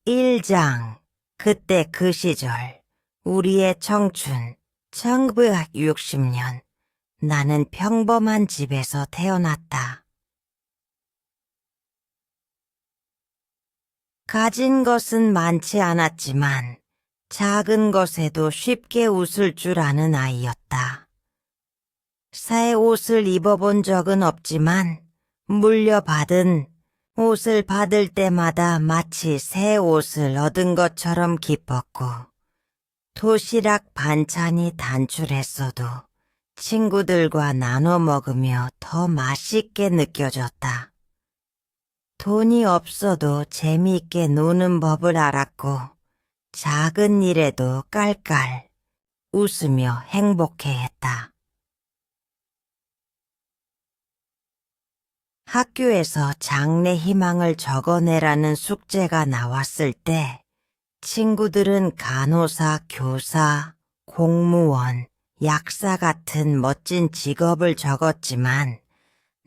1장. 그때 그 시절, 우리의 청춘, 1960년, 나는 평범한 집에서 태어났다. 가진 것은 많지 않았지만 작은 것에도 쉽게 웃을 줄 아는 아이였다. 새 옷을 입어본 적은 없지만 물려받은 옷을 받을 때마다 마치 새 옷을 얻은 것처럼 기뻤고, 도시락 반찬이 단출했어도 친구들과 나눠 먹으며 더 맛있게 느껴졌다. 돈이 없어도 재미있게 노는 법을 알았고, 작은 일에도 깔깔 웃으며 행복해했다. 학교에서 장래 희망을 적어내라는 숙제가 나왔을 때 친구들은 간호사, 교사, 공무원, 약사 같은 멋진 직업을 적었지만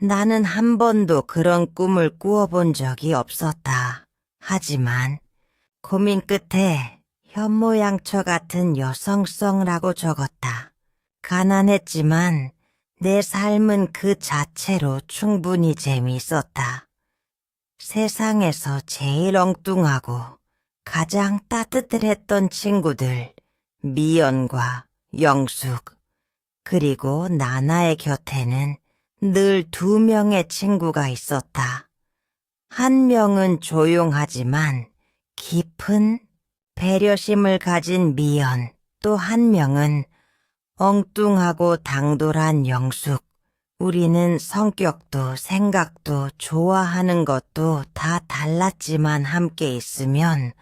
나는 한 번도 그런 꿈을 꾸어본 적이 없었다. 하지만 고민 끝에 현모양처 같은 여성성이라고 적었다. 가난했지만 내 삶은 그 자체로 충분히 재미있었다. 세상에서 제일 엉뚱하고 가장 따뜻했던 친구들, 미연과 영숙, 그리고 나나의 곁에는 늘 2명의 친구가 있었다. 한 명은 조용하지만 깊은 배려심을 가진 미연, 또 한 명은 엉뚱하고 당돌한 영숙. 우리는 성격도 생각도 좋아하는 것도 다 달랐지만 함께 있으면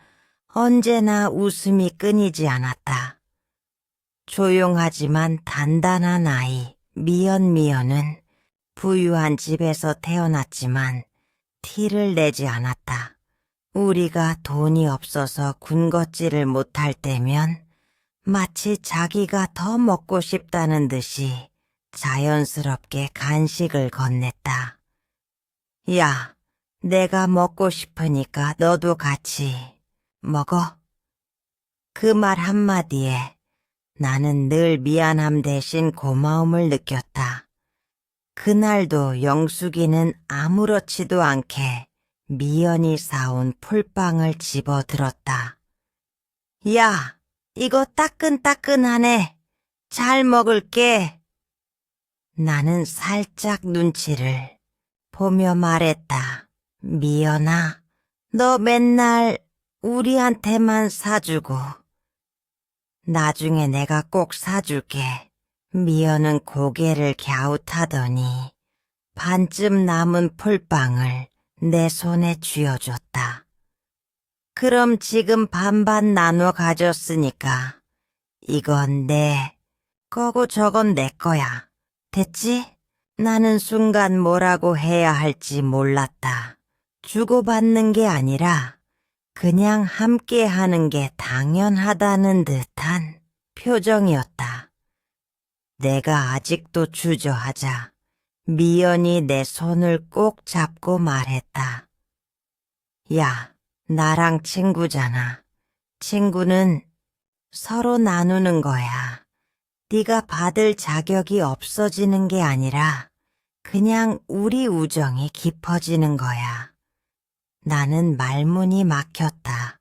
언제나 웃음이 끊이지 않았다. 조용하지만 단단한 아이 미연은 부유한 집에서 태어났지만 티를 내지 않았다. 우리가 돈이 없어서 군것질을 못할 때면 마치 자기가 더 먹고 싶다는 듯이 자연스럽게 간식을 건넸다. 야, 내가 먹고 싶으니까 너도 같이 먹어. 그 말 한마디에 나는 늘 미안함 대신 고마움을 느꼈다. 그날도 영숙이는 아무렇지도 않게 미연이 사온 풀빵을 집어들었다. 야! 이거 따끈따끈하네. 잘 먹을게. 나는 살짝 눈치를 보며 말했다. 미연아, 너 맨날 우리한테만 사주고 나중에 내가 꼭 사줄게. 미연은 고개를 갸웃하더니 반쯤 남은 풀빵을 내 손에 쥐어줬다. 그럼 지금 반반 나눠 가졌으니까 이건 내 거고 저건 내 거야. 됐지? 나는 순간 뭐라고 해야 할지 몰랐다. 주고받는 게 아니라 그냥 함께 하는 게 당연하다는 듯한 표정이었다. 내가 아직도 주저하자 미연이 내 손을 꼭 잡고 말했다. 야, 나랑 친구잖아. 친구는 서로 나누는 거야. 네가 받을 자격이 없어지는 게 아니라 그냥 우리 우정이 깊어지는 거야. 나는 말문이 막혔다.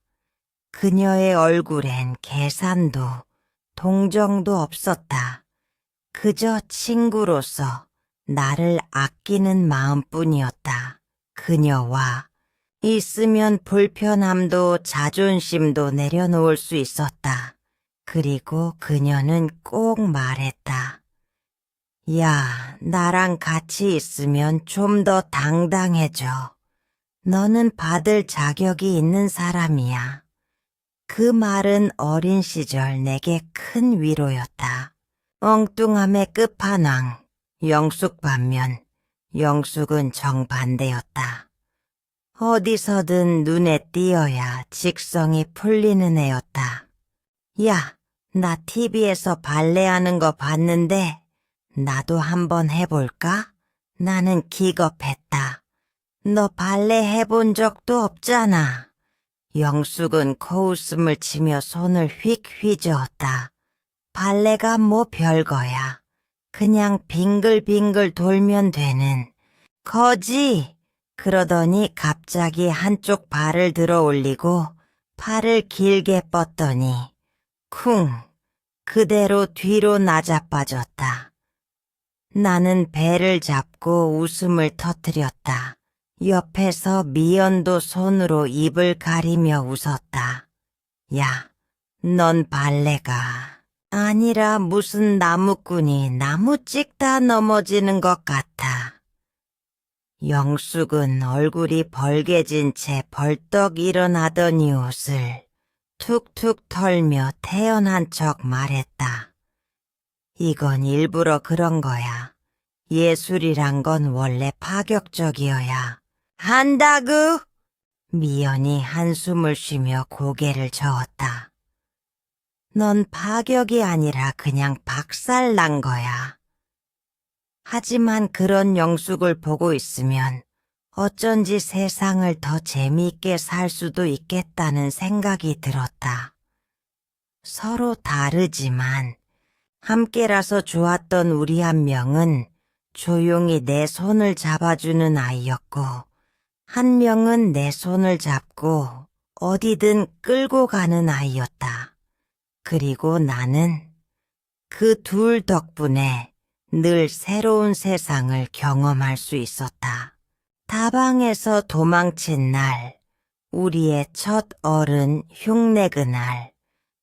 그녀의 얼굴엔 계산도 동정도 없었다. 그저 친구로서 나를 아끼는 마음뿐이었다. 그녀와 있으면 불편함도 자존심도 내려놓을 수 있었다. 그리고 그녀는 꼭 말했다. 야, 나랑 같이 있으면 좀 더 당당해져. 너는 받을 자격이 있는 사람이야. 그 말은 어린 시절 내게 큰 위로였다. 엉뚱함의 끝판왕, 영숙 반면 영숙은 정반대였다. 어디서든 눈에 띄어야 직성이 풀리는 애였다. 야, 나 TV에서 발레하는 거 봤는데 나도 한번 해볼까? 나는 기겁했다. 너 발레 해본 적도 없잖아. 영숙은 코웃음을 치며 손을 휙 휘저었다. 발레가 뭐 별거야. 그냥 빙글빙글 돌면 되는. 거지! 그러더니 갑자기 한쪽 발을 들어 올리고 팔을 길게 뻗더니 쿵! 그대로 뒤로 나자빠졌다. 나는 배를 잡고 웃음을 터뜨렸다. 옆에서 미연도 손으로 입을 가리며 웃었다. 야, 넌 발레가 아니라 무슨 나무꾼이 나무 찍다 넘어지는 것 같아. 영숙은 얼굴이 벌개진 채 벌떡 일어나더니 옷을 툭툭 털며 태연한 척 말했다. 이건 일부러 그런 거야. 예술이란 건 원래 파격적이어야 한다구! 미연이 한숨을 쉬며 고개를 저었다. 넌 파격이 아니라 그냥 박살난 거야. 하지만 그런 영숙을 보고 있으면 어쩐지 세상을 더 재미있게 살 수도 있겠다는 생각이 들었다. 서로 다르지만 함께라서 좋았던 우리 한 명은 조용히 내 손을 잡아주는 아이였고 한 명은 내 손을 잡고 어디든 끌고 가는 아이였다. 그리고 나는 그 둘 덕분에 늘 새로운 세상을 경험할 수 있었다. 다방에서 도망친 날, 우리의 첫 어른 흉내 그날,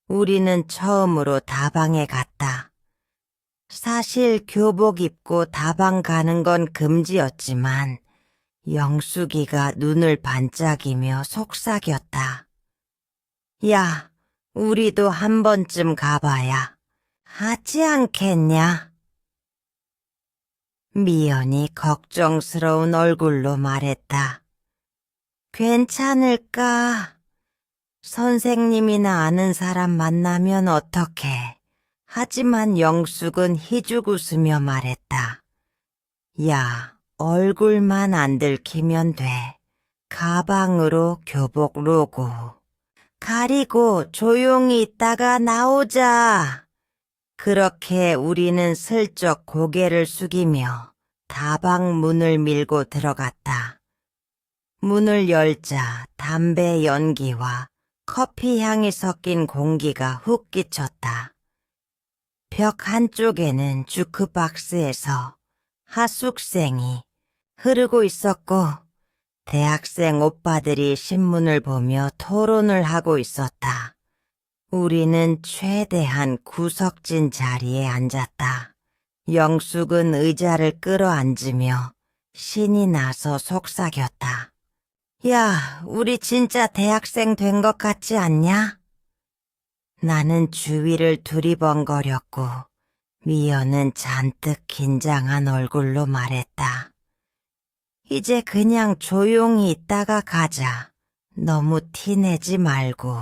우리는 처음으로 다방에 갔다. 사실 교복 입고 다방 가는 건 금지였지만 영숙이가 눈을 반짝이며 속삭였다. 야, 우리도 한 번쯤 가봐야 하지 않겠냐? 미연이 걱정스러운 얼굴로 말했다. 괜찮을까? 선생님이나 아는 사람 만나면 어떡해? 하지만 영숙은 희죽 웃으며 말했다. 야, 얼굴만 안 들키면 돼. 가방으로 교복 로고. 가리고 조용히 있다가 나오자. 그렇게 우리는 슬쩍 고개를 숙이며 다방 문을 밀고 들어갔다. 문을 열자 담배 연기와 커피 향이 섞인 공기가 훅 끼쳤다. 벽 한쪽에는 주크박스에서 하숙생이 흐르고 있었고 대학생 오빠들이 신문을 보며 토론을 하고 있었다. 우리는 최대한 구석진 자리에 앉았다. 영숙은 의자를 끌어앉으며 신이 나서 속삭였다. 야, 우리 진짜 대학생 된 것 같지 않냐? 나는 주위를 두리번거렸고 미연은 잔뜩 긴장한 얼굴로 말했다. 이제 그냥 조용히 있다가 가자. 너무 티내지 말고.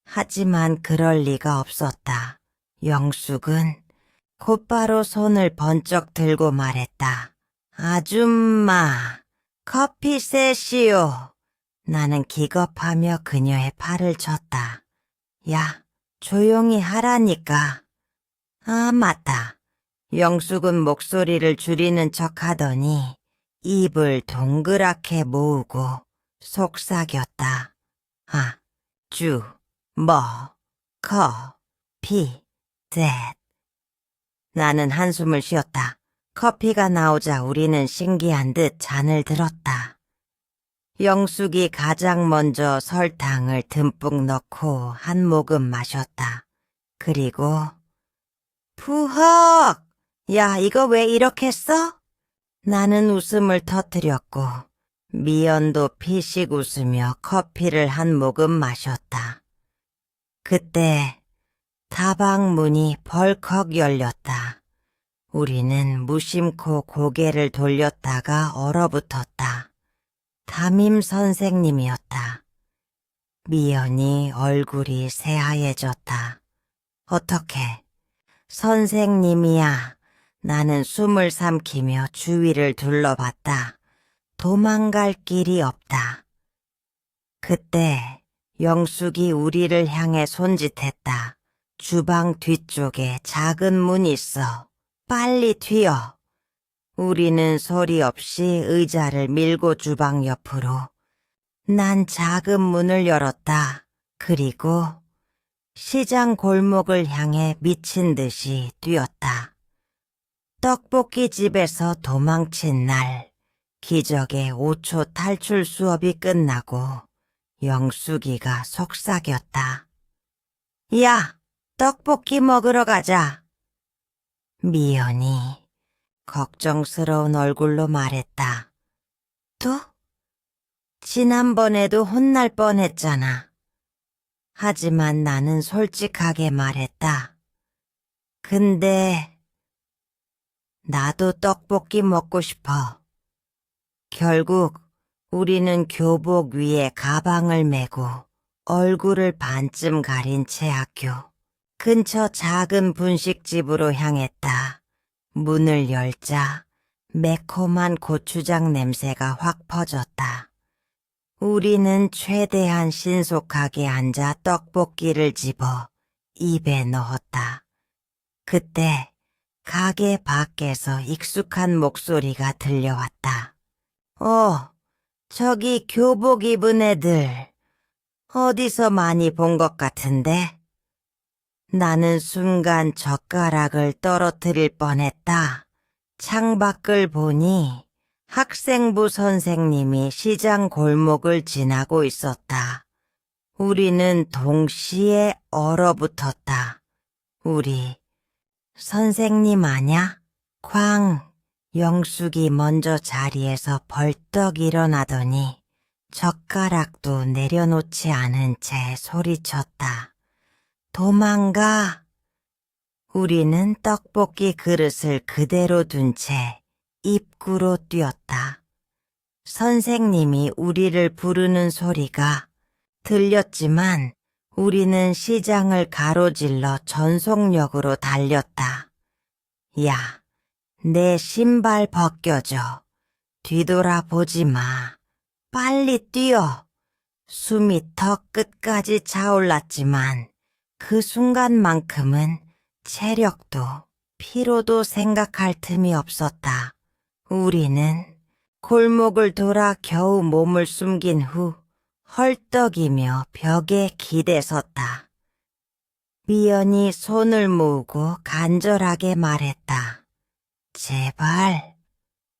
하지만 그럴 리가 없었다. 영숙은 곧바로 손을 번쩍 들고 말했다. 아줌마, 커피 세시오. 나는 기겁하며 그녀의 팔을 쳤다. 야, 조용히 하라니까. 아, 맞다. 영숙은 목소리를 줄이는 척하더니 입을 동그랗게 모으고 속삭였다. 아, 주. 커피, 셋. 나는 한숨을 쉬었다. 커피가 나오자 우리는 신기한 듯 잔을 들었다. 영숙이 가장 먼저 설탕을 듬뿍 넣고 한 모금 마셨다. 그리고 푸헉! 야, 이거 왜 이렇게 써? 나는 웃음을 터뜨렸고 미연도 피식 웃으며 커피를 한 모금 마셨다. 그때 다방 문이 벌컥 열렸다. 우리는 무심코 고개를 돌렸다가 얼어붙었다. 담임 선생님이었다. 미연이 얼굴이 새하얘졌다. 어떡해, 선생님이야. 나는 숨을 삼키며 주위를 둘러봤다. 도망갈 길이 없다. 그때 영숙이 우리를 향해 손짓했다. 주방 뒤쪽에 작은 문이 있어. 빨리 튀어. 우리는 소리 없이 의자를 밀고 주방 옆으로. 난 작은 문을 열었다. 그리고 시장 골목을 향해 미친 듯이 뛰었다. 떡볶이 집에서 도망친 날, 기적의 5초 탈출 수업이 끝나고 영숙이가 속삭였다. 야, 떡볶이 먹으러 가자. 미연이 걱정스러운 얼굴로 말했다. 또? 지난번에도 혼날 뻔했잖아. 하지만 나는 솔직하게 말했다. 근데 나도 떡볶이 먹고 싶어. 결국 우리는 교복 위에 가방을 메고 얼굴을 반쯤 가린 채 학교 근처 작은 분식집으로 향했다. 문을 열자 매콤한 고추장 냄새가 확 퍼졌다. 우리는 최대한 신속하게 앉아 떡볶이를 집어 입에 넣었다. 그때 가게 밖에서 익숙한 목소리가 들려왔다. 저기 교복 입은 애들 어디서 많이 본 것 같은데? 나는 순간 젓가락을 떨어뜨릴 뻔했다. 창밖을 보니 학생부 선생님이 시장 골목을 지나고 있었다. 우리는 동시에 얼어붙었다. 우리 선생님 아냐? 쾅! 영숙이 먼저 자리에서 벌떡 일어나더니 젓가락도 내려놓지 않은 채 소리쳤다. 도망가! 우리는 떡볶이 그릇을 그대로 둔 채 입구로 뛰었다. 선생님이 우리를 부르는 소리가 들렸지만 우리는 시장을 가로질러 전속력으로 달렸다. 야, 내 신발 벗겨져. 뒤돌아보지 마. 빨리 뛰어. 숨이 턱 끝까지 차올랐지만 그 순간만큼은 체력도 피로도 생각할 틈이 없었다. 우리는 골목을 돌아 겨우 몸을 숨긴 후 헐떡이며 벽에 기대섰다. 미연이 손을 모으고 간절하게 말했다. 제발,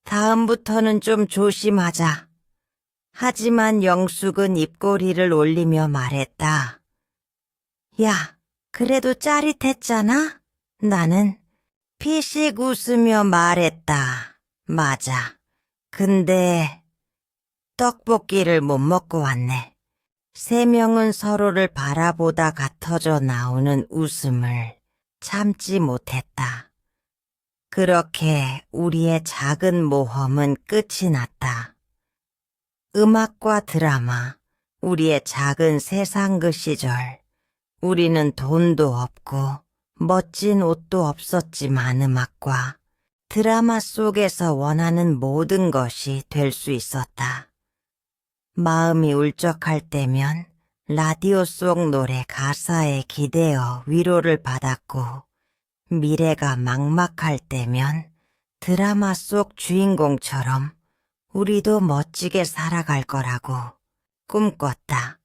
다음부터는 좀 조심하자. 하지만 영숙은 입꼬리를 올리며 말했다. 야, 그래도 짜릿했잖아? 나는 피식 웃으며 말했다. 맞아. 근데 떡볶이를 못 먹고 왔네. 3명은 서로를 바라보다가 터져 나오는 웃음을 참지 못했다. 그렇게 우리의 작은 모험은 끝이 났다. 음악과 드라마, 우리의 작은 세상 그 시절. 우리는 돈도 없고 멋진 옷도 없었지만 음악과 드라마 속에서 원하는 모든 것이 될 수 있었다. 마음이 울적할 때면 라디오 속 노래 가사에 기대어 위로를 받았고, 미래가 막막할 때면 드라마 속 주인공처럼 우리도 멋지게 살아갈 거라고 꿈꿨다.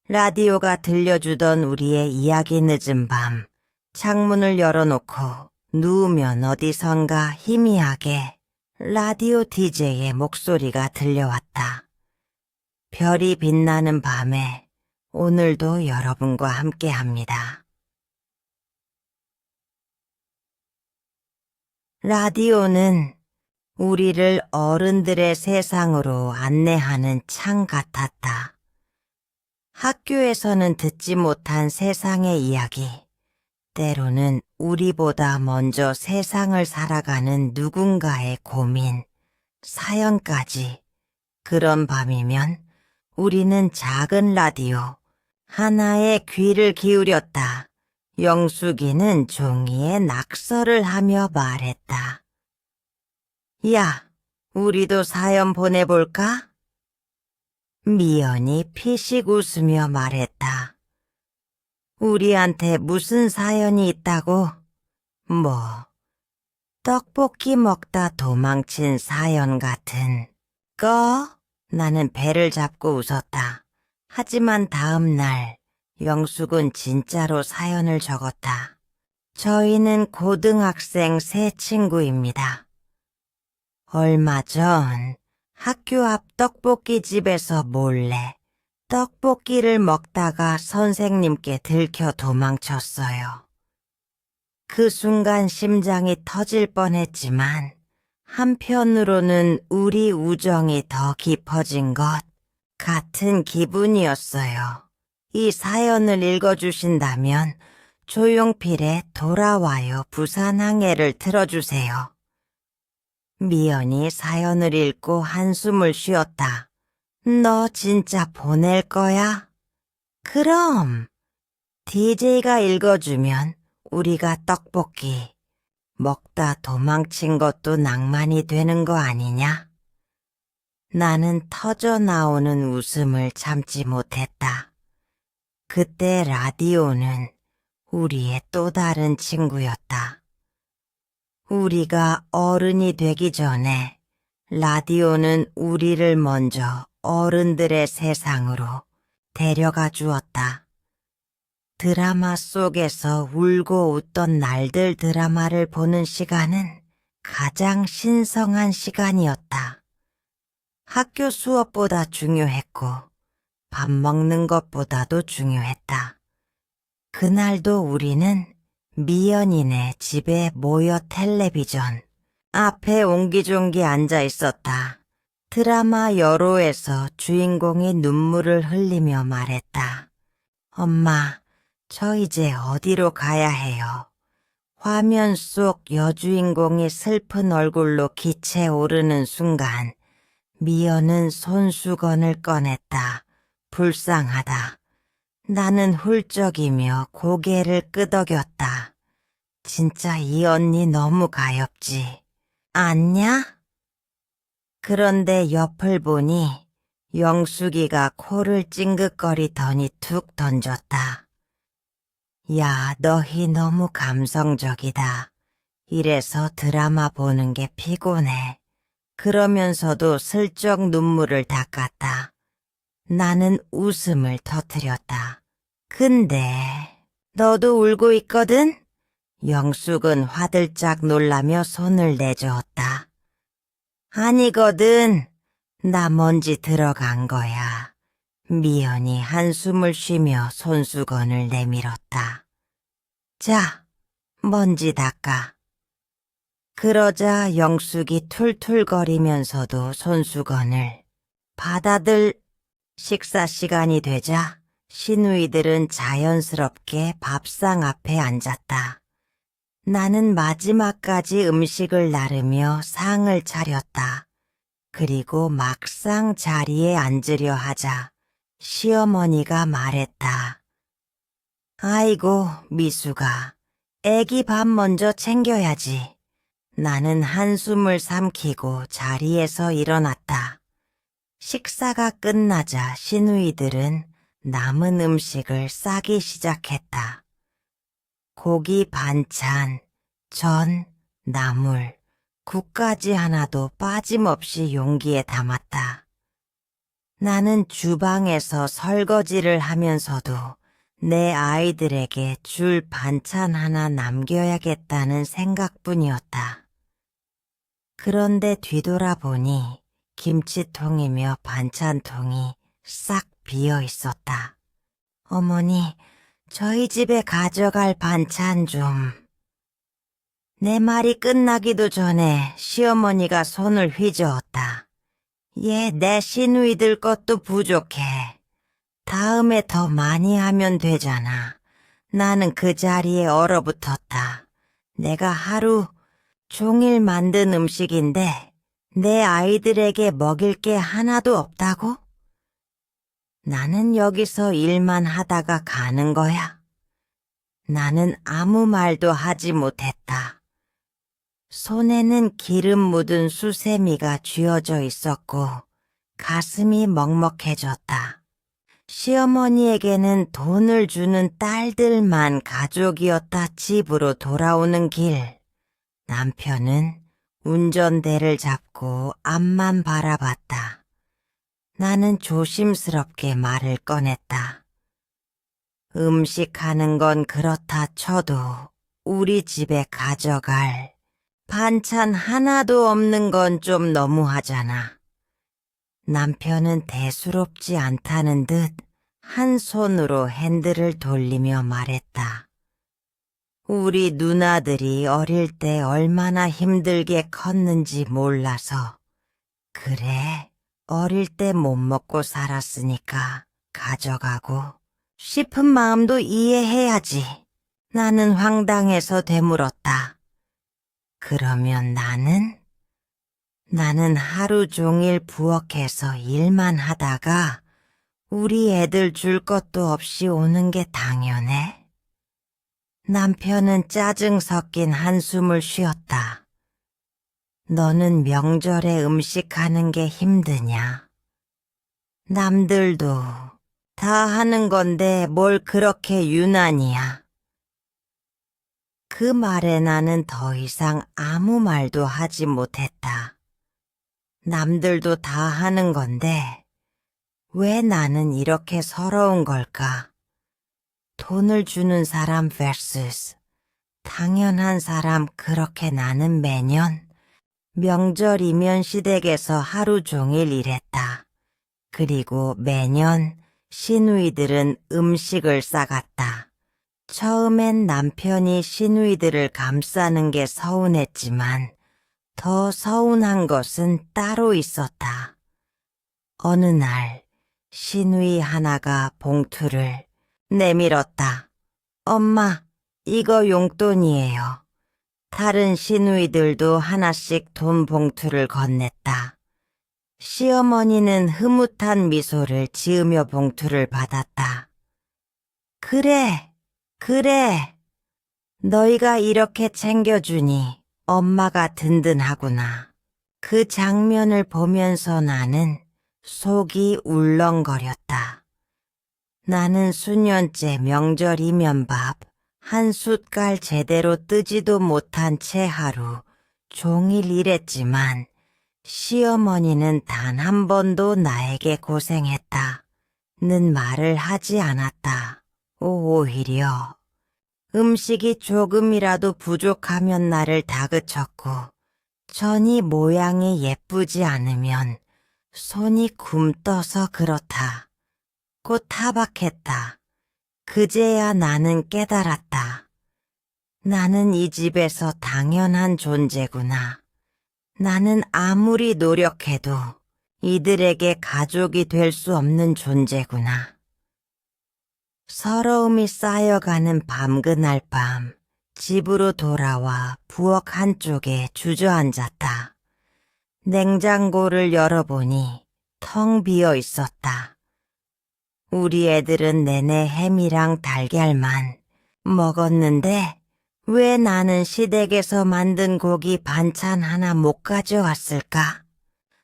라디오가 들려주던 우리의 이야기 늦은 밤, 창문을 열어놓고 누우면 어디선가 희미하게 라디오 DJ의 목소리가 들려왔다. 별이 빛나는 밤에 오늘도 여러분과 함께합니다. 라디오는 우리를 어른들의 세상으로 안내하는 창 같았다. 학교에서는 듣지 못한 세상의 이야기, 때로는 우리보다 먼저 세상을 살아가는 누군가의 고민, 사연까지. 그런 밤이면 우리는 작은 라디오 하나에 귀를 기울였다. 영숙이는 종이에 낙서를 하며 말했다. 야, 우리도 사연 보내볼까? 미연이 피식 웃으며 말했다. 우리한테 무슨 사연이 있다고? 뭐, 떡볶이 먹다 도망친 사연 같은 거? 나는 배를 잡고 웃었다. 하지만 다음 날 영숙은 진짜로 사연을 적었다. 저희는 고등학생 세 친구입니다. 얼마 전 학교 앞 떡볶이 집에서 몰래 떡볶이를 먹다가 선생님께 들켜 도망쳤어요. 그 순간 심장이 터질 뻔했지만 한편으로는 우리 우정이 더 깊어진 것 같은 기분이었어요. 이 사연을 읽어주신다면 조용필의 돌아와요 부산항해를 틀어주세요. 미연이 사연을 읽고 한숨을 쉬었다. 너 진짜 보낼 거야? 그럼 DJ가 읽어주면 우리가 떡볶이 먹다 도망친 것도 낭만이 되는 거 아니냐? 나는 터져 나오는 웃음을 참지 못했다. 그때 라디오는 우리의 또 다른 친구였다. 우리가 어른이 되기 전에 라디오는 우리를 먼저 어른들의 세상으로 데려가 주었다. 드라마 속에서 울고 웃던 날들 드라마를 보는 시간은 가장 신성한 시간이었다. 학교 수업보다 중요했고 밥 먹는 것보다도 중요했다. 그날도 우리는 미연이네 집에 모여 텔레비전 앞에 옹기종기 앉아 있었다. 드라마 여로에서 주인공이 눈물을 흘리며 말했다. 엄마, 저 이제 어디로 가야 해요? 화면 속 여주인공이 슬픈 얼굴로 기체 오르는 순간 미연은 손수건을 꺼냈다. 불쌍하다. 나는 훌쩍이며 고개를 끄덕였다. 진짜 이 언니 너무 가엾지. 않냐? 그런데 옆을 보니 영숙이가 코를 찡긋거리더니 툭 던졌다. 야, 너희 너무 감성적이다. 이래서 드라마 보는 게 피곤해. 그러면서도 슬쩍 눈물을 닦았다. 나는 웃음을 터뜨렸다. 근데 너도 울고 있거든? 영숙은 화들짝 놀라며 손을 내저었다. 아니거든. 나 먼지 들어간 거야. 미연이 한숨을 쉬며 손수건을 내밀었다. 자, 먼지 닦아. 그러자 영숙이 툴툴거리면서도 손수건을 식사 시간이 되자 시누이들은 자연스럽게 밥상 앞에 앉았다. 나는 마지막까지 음식을 나르며 상을 차렸다. 그리고 막상 자리에 앉으려 하자 시어머니가 말했다. 아이고, 미수가, 애기 밥 먼저 챙겨야지. 나는 한숨을 삼키고 자리에서 일어났다. 식사가 끝나자 시누이들은 남은 음식을 싸기 시작했다. 고기 반찬, 전, 나물, 국까지 하나도 빠짐없이 용기에 담았다. 나는 주방에서 설거지를 하면서도 내 아이들에게 줄 반찬 하나 남겨야겠다는 생각뿐이었다. 그런데 뒤돌아보니 김치통이며 반찬통이 싹 비어 있었다. 어머니, 저희 집에 가져갈 반찬 좀. 내 말이 끝나기도 전에 시어머니가 손을 휘저었다. 얘 내 시누이들 것도 부족해. 다음에 더 많이 하면 되잖아. 나는 그 자리에 얼어붙었다. 내가 하루 종일 만든 음식인데 내 아이들에게 먹일 게 하나도 없다고? 나는 여기서 일만 하다가 가는 거야. 나는 아무 말도 하지 못했다. 손에는 기름 묻은 수세미가 쥐어져 있었고 가슴이 먹먹해졌다. 시어머니에게는 돈을 주는 딸들만 가족이었다. 집으로 돌아오는 길, 남편은 운전대를 잡고 앞만 바라봤다. 나는 조심스럽게 말을 꺼냈다. 음식하는 건 그렇다 쳐도 우리 집에 가져갈 반찬 하나도 없는 건 좀 너무하잖아. 남편은 대수롭지 않다는 듯 한 손으로 핸들을 돌리며 말했다. 우리 누나들이 어릴 때 얼마나 힘들게 컸는지 몰라서. 그래, 어릴 때 못 먹고 살았으니까 가져가고 싶은 마음도 이해해야지. 나는 황당해서 되물었다. 그러면 나는 하루 종일 부엌에서 일만 하다가 우리 애들 줄 것도 없이 오는 게 당연해? 남편은 짜증 섞인 한숨을 쉬었다. 너는 명절에 음식하는 게 힘드냐? 남들도 다 하는 건데 뭘 그렇게 유난이야. 그 말에 나는 더 이상 아무 말도 하지 못했다. 남들도 다 하는 건데 왜 나는 이렇게 서러운 걸까? 돈을 주는 사람 vs 당연한 사람. 그렇게 나는 매년 명절이면 시댁에서 하루 종일 일했다. 그리고 매년 시누이들은 음식을 싸갔다. 처음엔 남편이 시누이들을 감싸는 게 서운했지만 더 서운한 것은 따로 있었다. 어느 날 시누이 하나가 봉투를 내밀었다. 엄마, 이거 용돈이에요. 다른 시누이들도 하나씩 돈 봉투를 건넸다. 시어머니는 흐뭇한 미소를 지으며 봉투를 받았다. 그래. 너희가 이렇게 챙겨주니 엄마가 든든하구나. 그 장면을 보면서 나는 속이 울렁거렸다. 나는 수년째 명절이면 밥 한 숟갈 제대로 뜨지도 못한 채 하루 종일 일했지만 시어머니는 단 한 번도 나에게 고생했다는 말을 하지 않았다. 오히려 음식이 조금이라도 부족하면 나를 다그쳤고 전이 모양이 예쁘지 않으면 손이 굼떠서 그렇다. 곧 타박했다. 그제야 나는 깨달았다. 나는 이 집에서 당연한 존재구나. 나는 아무리 노력해도 이들에게 가족이 될 수 없는 존재구나. 서러움이 쌓여가는 밤그날 밤, 집으로 돌아와 부엌 한쪽에 주저앉았다. 냉장고를 열어보니 텅 비어 있었다. 우리 애들은 내내 햄이랑 달걀만 먹었는데 왜 나는 시댁에서 만든 고기 반찬 하나 못 가져왔을까?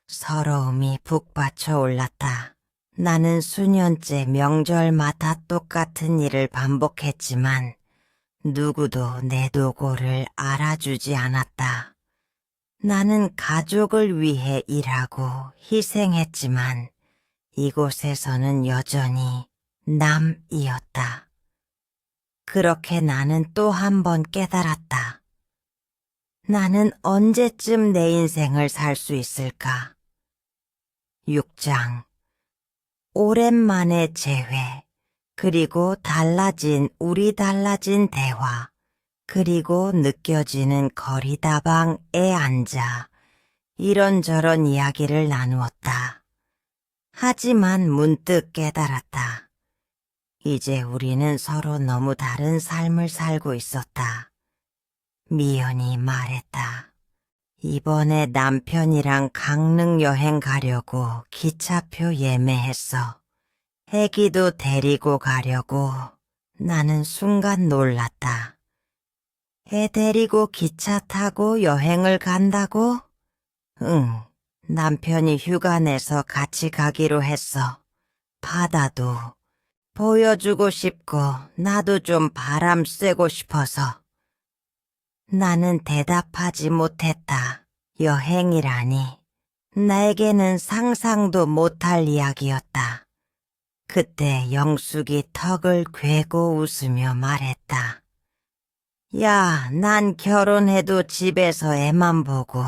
서러움이 북받쳐 올랐다. 나는 수년째 명절마다 똑같은 일을 반복했지만 누구도 내 도고를 알아주지 않았다. 나는 가족을 위해 일하고 희생했지만 이곳에서는 여전히 남이었다. 그렇게 나는 또 한 번 깨달았다. 나는 언제쯤 내 인생을 살 수 있을까? 6장. 오랜만에 재회, 그리고 우리 달라진 대화, 그리고 느껴지는 거리다방에 앉아 이런저런 이야기를 나누었다. 하지만 문득 깨달았다. 이제 우리는 서로 너무 다른 삶을 살고 있었다. 미연이 말했다. 이번에 남편이랑 강릉 여행 가려고 기차표 예매했어. 애기도 데리고 가려고. 나는 순간 놀랐다. 애 데리고 기차 타고 여행을 간다고? 응, 남편이 휴가 내서 같이 가기로 했어. 바다도 보여주고 싶고 나도 좀 바람 쐬고 싶어서. 나는 대답하지 못했다. 여행이라니. 나에게는 상상도 못할 이야기였다. 그때 영숙이 턱을 괴고 웃으며 말했다. 야, 난 결혼해도 집에서 애만 보고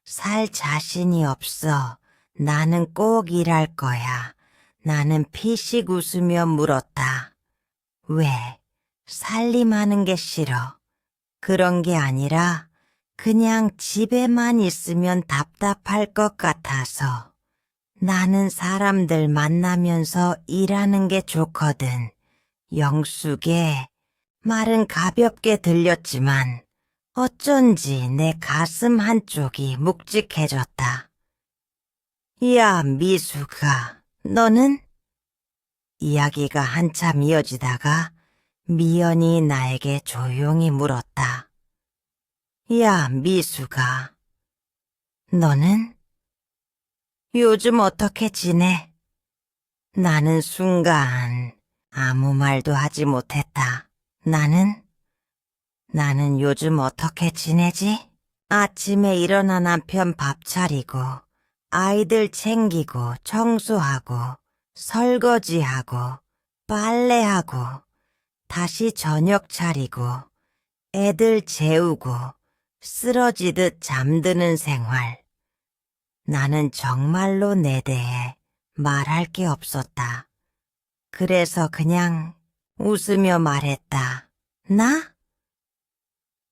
살 자신이 없어. 나는 꼭 일할 거야. 나는 피식 웃으며 물었다. 왜? 살림하는 게 싫어. 그런 게 아니라 그냥 집에만 있으면 답답할 것 같아서. 나는 사람들 만나면서 일하는 게 좋거든. 영숙의 말은 가볍게 들렸지만 어쩐지 내 가슴 한쪽이 묵직해졌다. 야, 미수가, 너는? 이야기가 한참 이어지다가 미연이 나에게 조용히 물었다. 야, 미수가, 너는? 요즘 어떻게 지내? 나는 순간 아무 말도 하지 못했다. 나는 요즘 어떻게 지내지? 아침에 일어나 남편 밥 차리고 아이들 챙기고 청소하고 설거지하고 빨래하고 다시 저녁 차리고 애들 재우고 쓰러지듯 잠드는 생활. 나는 정말로 내 대해 말할 게 없었다. 그래서 그냥 웃으며 말했다. 나?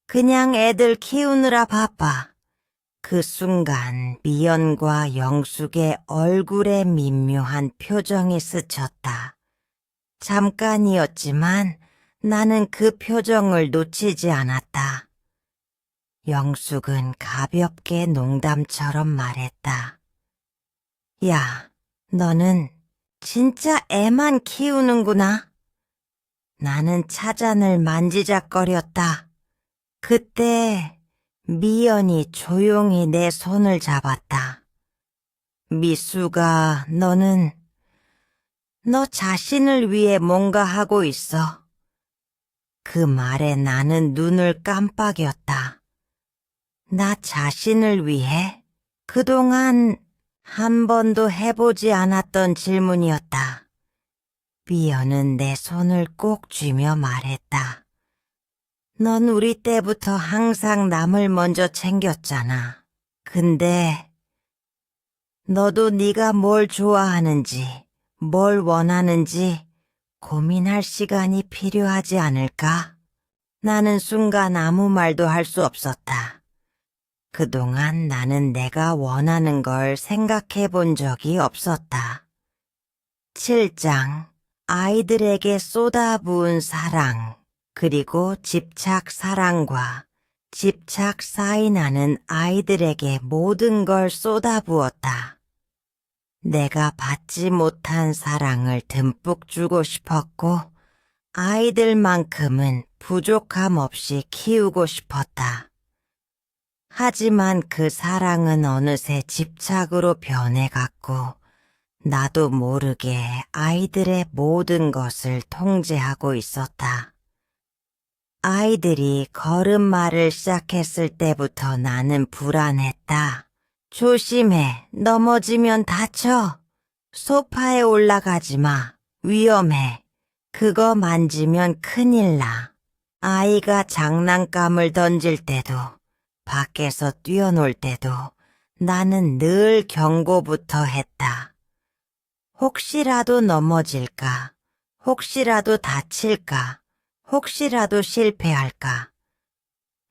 그냥 애들 키우느라 바빠. 그 순간 미연과 영숙의 얼굴에 미묘한 표정이 스쳤다. 잠깐이었지만 나는 그 표정을 놓치지 않았다. 영숙은 가볍게 농담처럼 말했다. 야, 너는 진짜 애만 키우는구나. 나는 차잔을 만지작거렸다. 그때 미연이 조용히 내 손을 잡았다. 미수가, 너 자신을 위해 뭔가 하고 있어. 그 말에 나는 눈을 깜빡였다. 나 자신을 위해? 그동안 한 번도 해보지 않았던 질문이었다. 미연은 내 손을 꼭 쥐며 말했다. 넌 우리 때부터 항상 남을 먼저 챙겼잖아. 근데 너도 네가 뭘 좋아하는지, 뭘 원하는지 고민할 시간이 필요하지 않을까? 나는 순간 아무 말도 할 수 없었다. 그동안 나는 내가 원하는 걸 생각해 본 적이 없었다. 7장 아이들에게 쏟아부은 사랑, 그리고 집착 사랑과 집착 사인하는 아이들에게 모든 걸 쏟아부었다. 내가 받지 못한 사랑을 듬뿍 주고 싶었고 아이들만큼은 부족함 없이 키우고 싶었다. 하지만 그 사랑은 어느새 집착으로 변해갔고 나도 모르게 아이들의 모든 것을 통제하고 있었다. 아이들이 걸음마를 시작했을 때부터 나는 불안했다. 조심해, 넘어지면 다쳐. 소파에 올라가지 마, 위험해. 그거 만지면 큰일 나. 아이가 장난감을 던질 때도 밖에서 뛰어놀 때도 나는 늘 경고부터 했다. 혹시라도 넘어질까? 혹시라도 다칠까? 혹시라도 실패할까?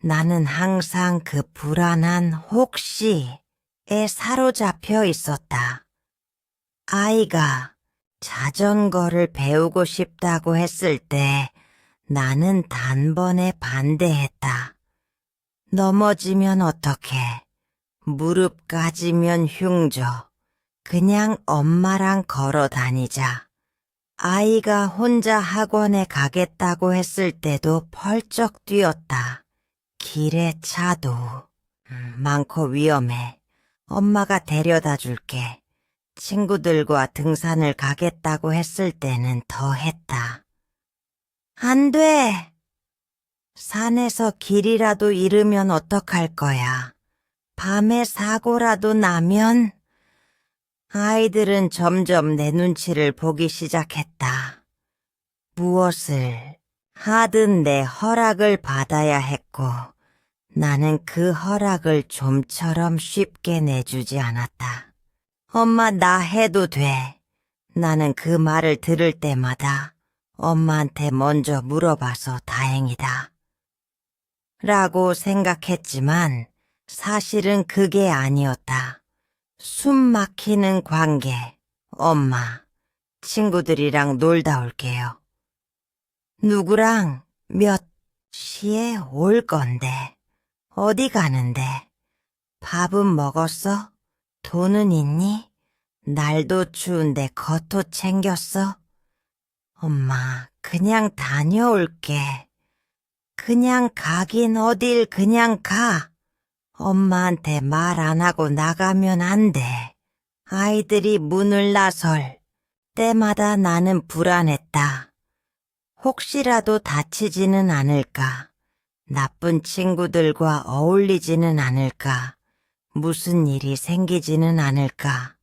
나는 항상 그 불안한 혹시에 사로잡혀 있었다. 아이가 자전거를 배우고 싶다고 했을 때 나는 단번에 반대했다. 넘어지면 어떡해. 무릎 까지면 흉져. 그냥 엄마랑 걸어 다니자. 아이가 혼자 학원에 가겠다고 했을 때도 펄쩍 뛰었다. 길에 차도 많고 위험해. 엄마가 데려다 줄게. 친구들과 등산을 가겠다고 했을 때는 더 했다. 안 돼! 산에서 길이라도 잃으면 어떡할 거야. 밤에 사고라도 나면? 아이들은 점점 내 눈치를 보기 시작했다. 무엇을 하든 내 허락을 받아야 했고 나는 그 허락을 좀처럼 쉽게 내주지 않았다. 엄마 나 해도 돼. 나는 그 말을 들을 때마다 엄마한테 먼저 물어봐서 다행이다. 라고 생각했지만 사실은 그게 아니었다. 숨 막히는 관계. 엄마, 친구들이랑 놀다 올게요. 누구랑 몇 시에 올 건데? 어디 가는데? 밥은 먹었어? 돈은 있니? 날도 추운데 겉옷 챙겼어? 엄마, 그냥 다녀올게. 그냥 가긴 어딜 그냥 가. 엄마한테 말 안 하고 나가면 안 돼. 아이들이 문을 나설 때마다 나는 불안했다. 혹시라도 다치지는 않을까? 나쁜 친구들과 어울리지는 않을까? 무슨 일이 생기지는 않을까?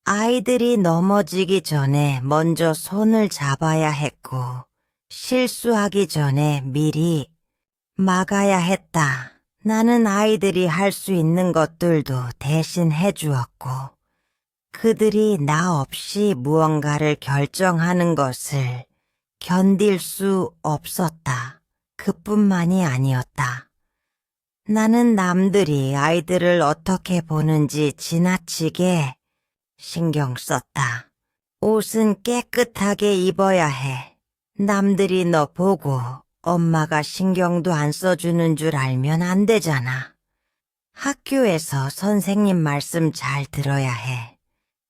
아이들이 넘어지기 전에 먼저 손을 잡아야 했고 실수하기 전에 미리 막아야 했다. 나는 아이들이 할 수 있는 것들도 대신 해주었고 그들이 나 없이 무언가를 결정하는 것을 견딜 수 없었다. 그뿐만이 아니었다. 나는 남들이 아이들을 어떻게 보는지 지나치게 신경 썼다. 옷은 깨끗하게 입어야 해. 남들이 너 보고 엄마가 신경도 안 써주는 줄 알면 안 되잖아. 학교에서 선생님 말씀 잘 들어야 해.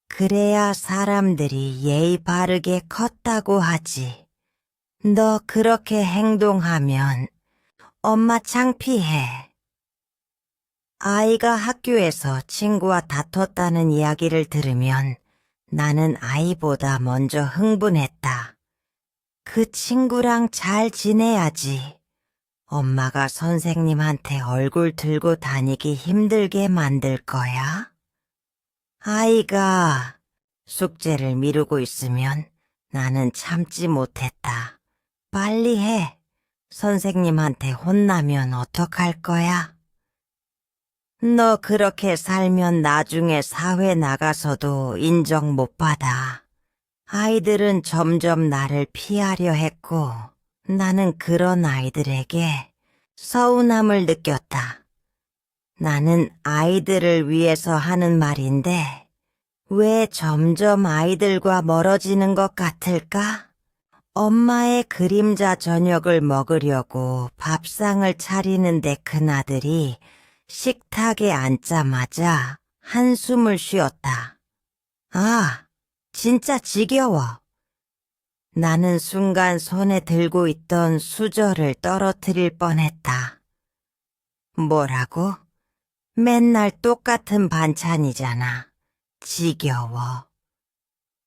그래야 사람들이 예의 바르게 컸다고 하지. 너 그렇게 행동하면 엄마 창피해. 아이가 학교에서 친구와 다퉜다는 이야기를 들으면 나는 아이보다 먼저 흥분했다. 그 친구랑 잘 지내야지. 엄마가 선생님한테 얼굴 들고 다니기 힘들게 만들 거야? 아이가 숙제를 미루고 있으면 나는 참지 못했다. 빨리 해. 선생님한테 혼나면 어떡할 거야? 너 그렇게 살면 나중에 사회 나가서도 인정 못 받아. 아이들은 점점 나를 피하려 했고 나는 그런 아이들에게 서운함을 느꼈다. 나는 아이들을 위해서 하는 말인데 왜 점점 아이들과 멀어지는 것 같을까? 엄마의 그림자 저녁을 먹으려고 밥상을 차리는데 큰아들이 식탁에 앉자마자 한숨을 쉬었다. 아, 진짜 지겨워. 나는 순간 손에 들고 있던 수저를 떨어뜨릴 뻔했다. 뭐라고? 맨날 똑같은 반찬이잖아. 지겨워.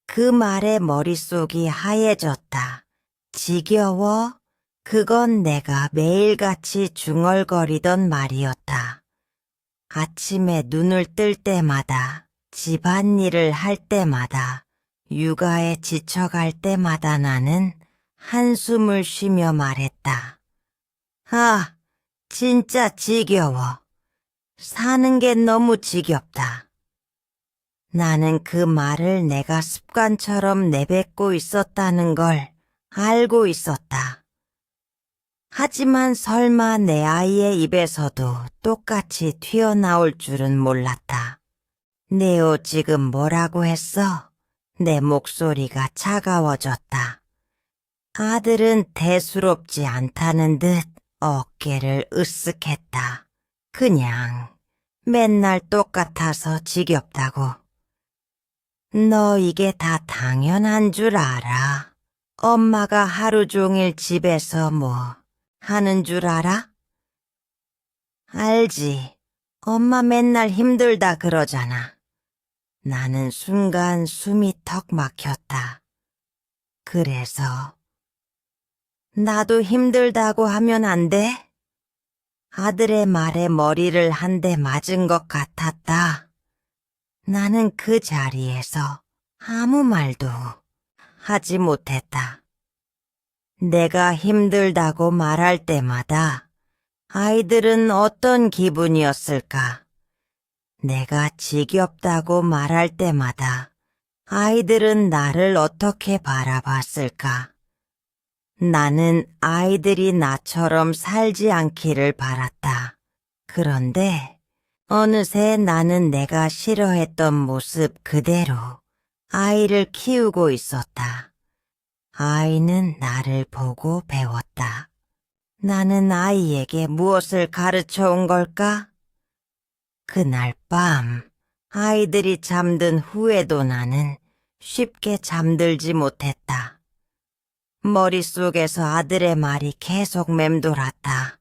그 말에 머릿속이 하얘졌다. 지겨워? 그건 내가 매일같이 중얼거리던 말이었다. 아침에 눈을 뜰 때마다, 집안일을 할 때마다, 육아에 지쳐갈 때마다 나는 한숨을 쉬며 말했다. 아, 진짜 지겨워. 사는 게 너무 지겹다. 나는 그 말을 내가 습관처럼 내뱉고 있었다는 걸 알고 있었다. 하지만 설마 내 아이의 입에서도 똑같이 튀어나올 줄은 몰랐다. 네오 지금 뭐라고 했어? 내 목소리가 차가워졌다. 아들은 대수롭지 않다는 듯 어깨를 으쓱했다. 그냥 맨날 똑같아서 지겹다고. 너 이게 다 당연한 줄 알아? 엄마가 하루 종일 집에서 뭐 하는 줄 알아? 알지. 엄마 맨날 힘들다 그러잖아. 나는 순간 숨이 턱 막혔다. 그래서 나도 힘들다고 하면 안 돼? 아들의 말에 머리를 한 대 맞은 것 같았다. 나는 그 자리에서 아무 말도 하지 못했다. 내가 힘들다고 말할 때마다 아이들은 어떤 기분이었을까? 내가 지겹다고 말할 때마다 아이들은 나를 어떻게 바라봤을까? 나는 아이들이 나처럼 살지 않기를 바랐다. 그런데 어느새 나는 내가 싫어했던 모습 그대로 아이를 키우고 있었다. 아이는 나를 보고 배웠다. 나는 아이에게 무엇을 가르쳐 온 걸까? 그날 밤 아이들이 잠든 후에도 나는 쉽게 잠들지 못했다. 머릿속에서 아들의 말이 계속 맴돌았다.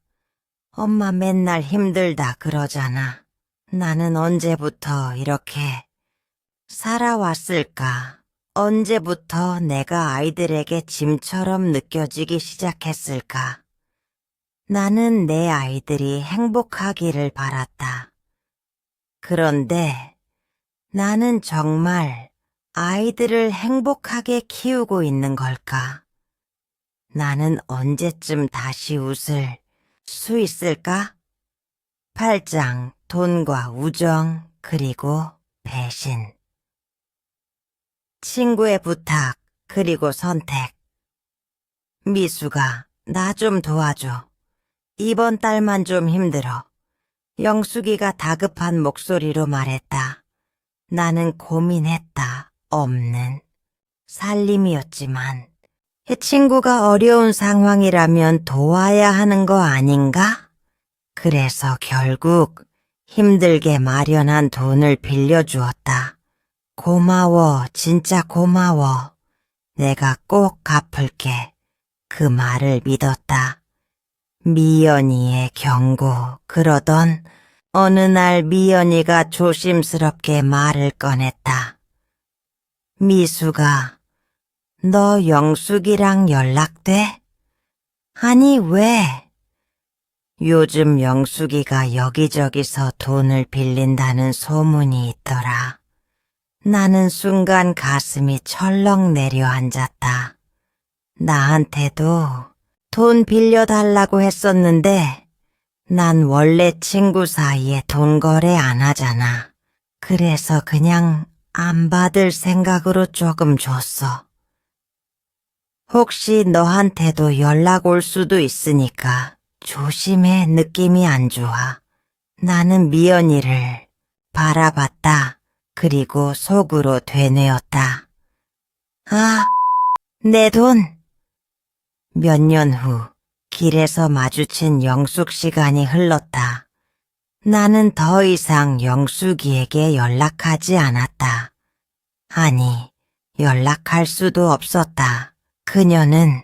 엄마 맨날 힘들다 그러잖아. 나는 언제부터 이렇게 살아왔을까? 언제부터 내가 아이들에게 짐처럼 느껴지기 시작했을까? 나는 내 아이들이 행복하기를 바랐다. 그런데 나는 정말 아이들을 행복하게 키우고 있는 걸까? 나는 언제쯤 다시 웃을 수 있을까? 8장 돈과 우정 그리고 배신. 친구의 부탁 그리고 선택. 미수가 나 좀 도와줘. 이번 달만 좀 힘들어. 영숙이가 다급한 목소리로 말했다. 나는 고민했다. 없는 살림이었지만 친구가 어려운 상황이라면 도와야 하는 거 아닌가? 그래서 결국 힘들게 마련한 돈을 빌려주었다. 고마워, 진짜 고마워. 내가 꼭 갚을게. 그 말을 믿었다. 미연이의 경고. 그러던 어느 날 미연이가 조심스럽게 말을 꺼냈다. 미수가 너 영숙이랑 연락돼? 아니 왜? 요즘 영숙이가 여기저기서 돈을 빌린다는 소문이 있더라. 나는 순간 가슴이 철렁 내려앉았다. 나한테도 돈 빌려달라고 했었는데 난 원래 친구 사이에 돈 거래 안 하잖아. 그래서 그냥 안 받을 생각으로 조금 줬어. 혹시 너한테도 연락 올 수도 있으니까 조심해. 느낌이 안 좋아. 나는 미연이를 바라봤다. 그리고 속으로 되뇌었다. 아, 내 돈. 몇 년 후 길에서 마주친 영숙 시간이 흘렀다. 나는 더 이상 영숙이에게 연락하지 않았다. 아니, 연락할 수도 없었다. 그녀는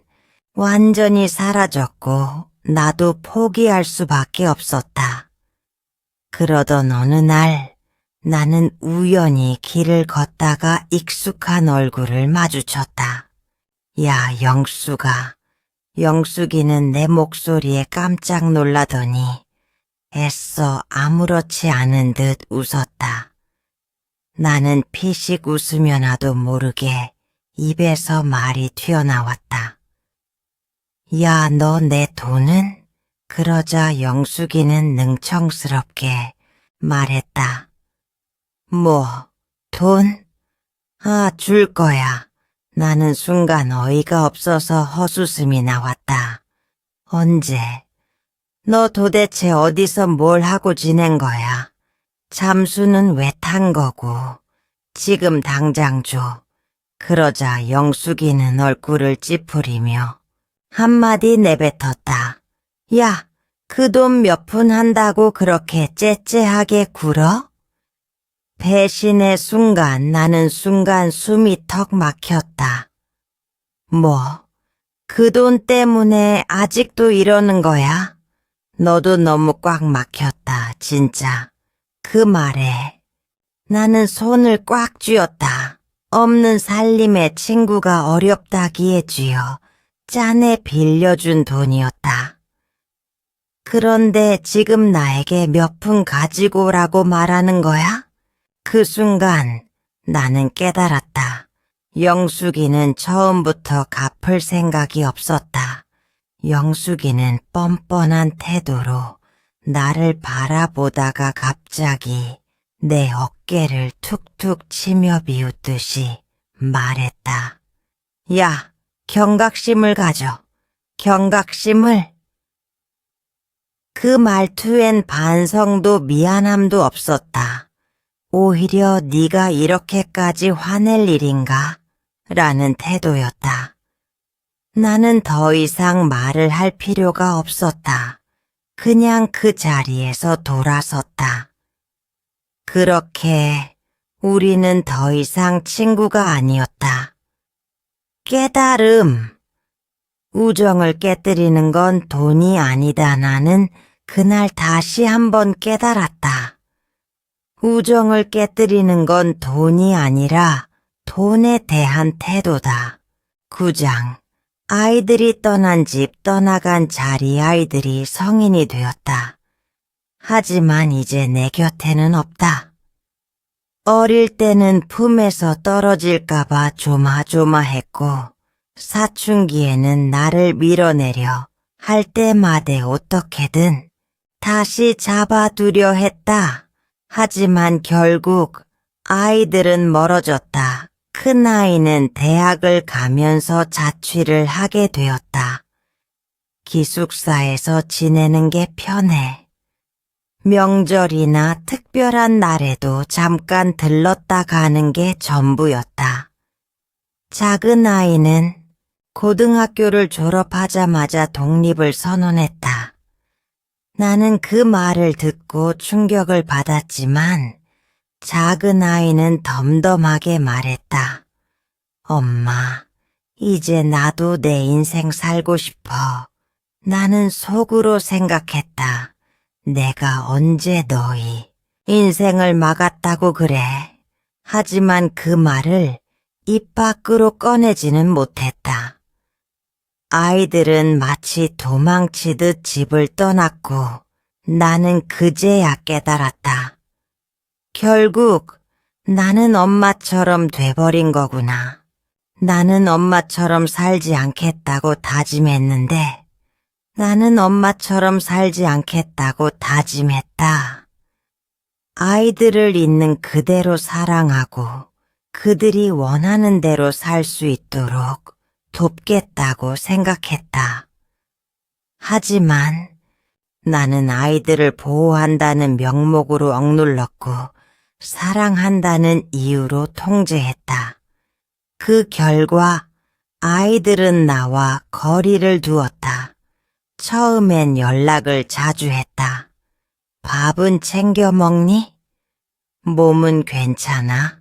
완전히 사라졌고 나도 포기할 수밖에 없었다. 그러던 어느 날 나는 우연히 길을 걷다가 익숙한 얼굴을 마주쳤다. 야, 영숙아. 영숙이는 내 목소리에 깜짝 놀라더니 애써 아무렇지 않은 듯 웃었다. 나는 피식 웃으면서도 모르게 입에서 말이 튀어나왔다. 야, 너 내 돈은? 그러자 영숙이는 능청스럽게 말했다. 뭐, 돈? 아, 줄 거야. 나는 순간 어이가 없어서 헛웃음이 나왔다. 언제? 너 도대체 어디서 뭘 하고 지낸 거야? 잠수는 왜 탄 거고? 지금 당장 줘. 그러자 영숙이는 얼굴을 찌푸리며 한마디 내뱉었다. 야, 그 돈 몇 푼 한다고 그렇게 째째하게 굴어? 배신의 순간 나는 순간 숨이 턱 막혔다. 뭐, 그 돈 때문에 아직도 이러는 거야? 너도 너무 꽉 막혔다, 진짜. 그 말에 나는 손을 꽉 쥐었다. 없는 살림에 친구가 어렵다기에 쥐어 짠에 빌려준 돈이었다. 그런데 지금 나에게 몇 푼 가지고 오라고 말하는 거야? 그 순간 나는 깨달았다. 영숙이는 처음부터 갚을 생각이 없었다. 영숙이는 뻔뻔한 태도로 나를 바라보다가 갑자기 내 어깨를 툭툭 치며 비웃듯이 말했다. 야, 경각심을 가져. 경각심을. 그 말투엔 반성도 미안함도 없었다. 오히려 네가 이렇게까지 화낼 일인가? 라는 태도였다. 나는 더 이상 말을 할 필요가 없었다. 그냥 그 자리에서 돌아섰다. 그렇게 우리는 더 이상 친구가 아니었다. 깨달음. 우정을 깨뜨리는 건 돈이 아니다. 나는 그날 다시 한번 깨달았다. 우정을 깨뜨리는 건 돈이 아니라 돈에 대한 태도다. 9장. 아이들이 떠난 집 떠나간 자리 아이들이 성인이 되었다. 하지만 이제 내 곁에는 없다. 어릴 때는 품에서 떨어질까봐 조마조마했고 사춘기에는 나를 밀어내려 할 때마다 어떻게든 다시 잡아두려 했다. 하지만 결국 아이들은 멀어졌다. 큰아이는 대학을 가면서 자취를 하게 되었다. 기숙사에서 지내는 게 편해. 명절이나 특별한 날에도 잠깐 들렀다 가는 게 전부였다. 작은 아이는 고등학교를 졸업하자마자 독립을 선언했다. 나는 그 말을 듣고 충격을 받았지만 작은 아이는 덤덤하게 말했다. 엄마, 이제 나도 내 인생 살고 싶어. 나는 속으로 생각했다. 내가 언제 너희 인생을 막았다고 그래. 하지만 그 말을 입 밖으로 꺼내지는 못했다. 아이들은 마치 도망치듯 집을 떠났고 나는 그제야 깨달았다. 결국 나는 엄마처럼 돼버린 거구나. 나는 엄마처럼 살지 않겠다고 다짐했는데 나는 엄마처럼 살지 않겠다고 다짐했다. 아이들을 있는 그대로 사랑하고 그들이 원하는 대로 살 수 있도록 돕겠다고 생각했다. 하지만 나는 아이들을 보호한다는 명목으로 억눌렀고 사랑한다는 이유로 통제했다. 그 결과 아이들은 나와 거리를 두었다. 처음엔 연락을 자주 했다. 밥은 챙겨 먹니? 몸은 괜찮아?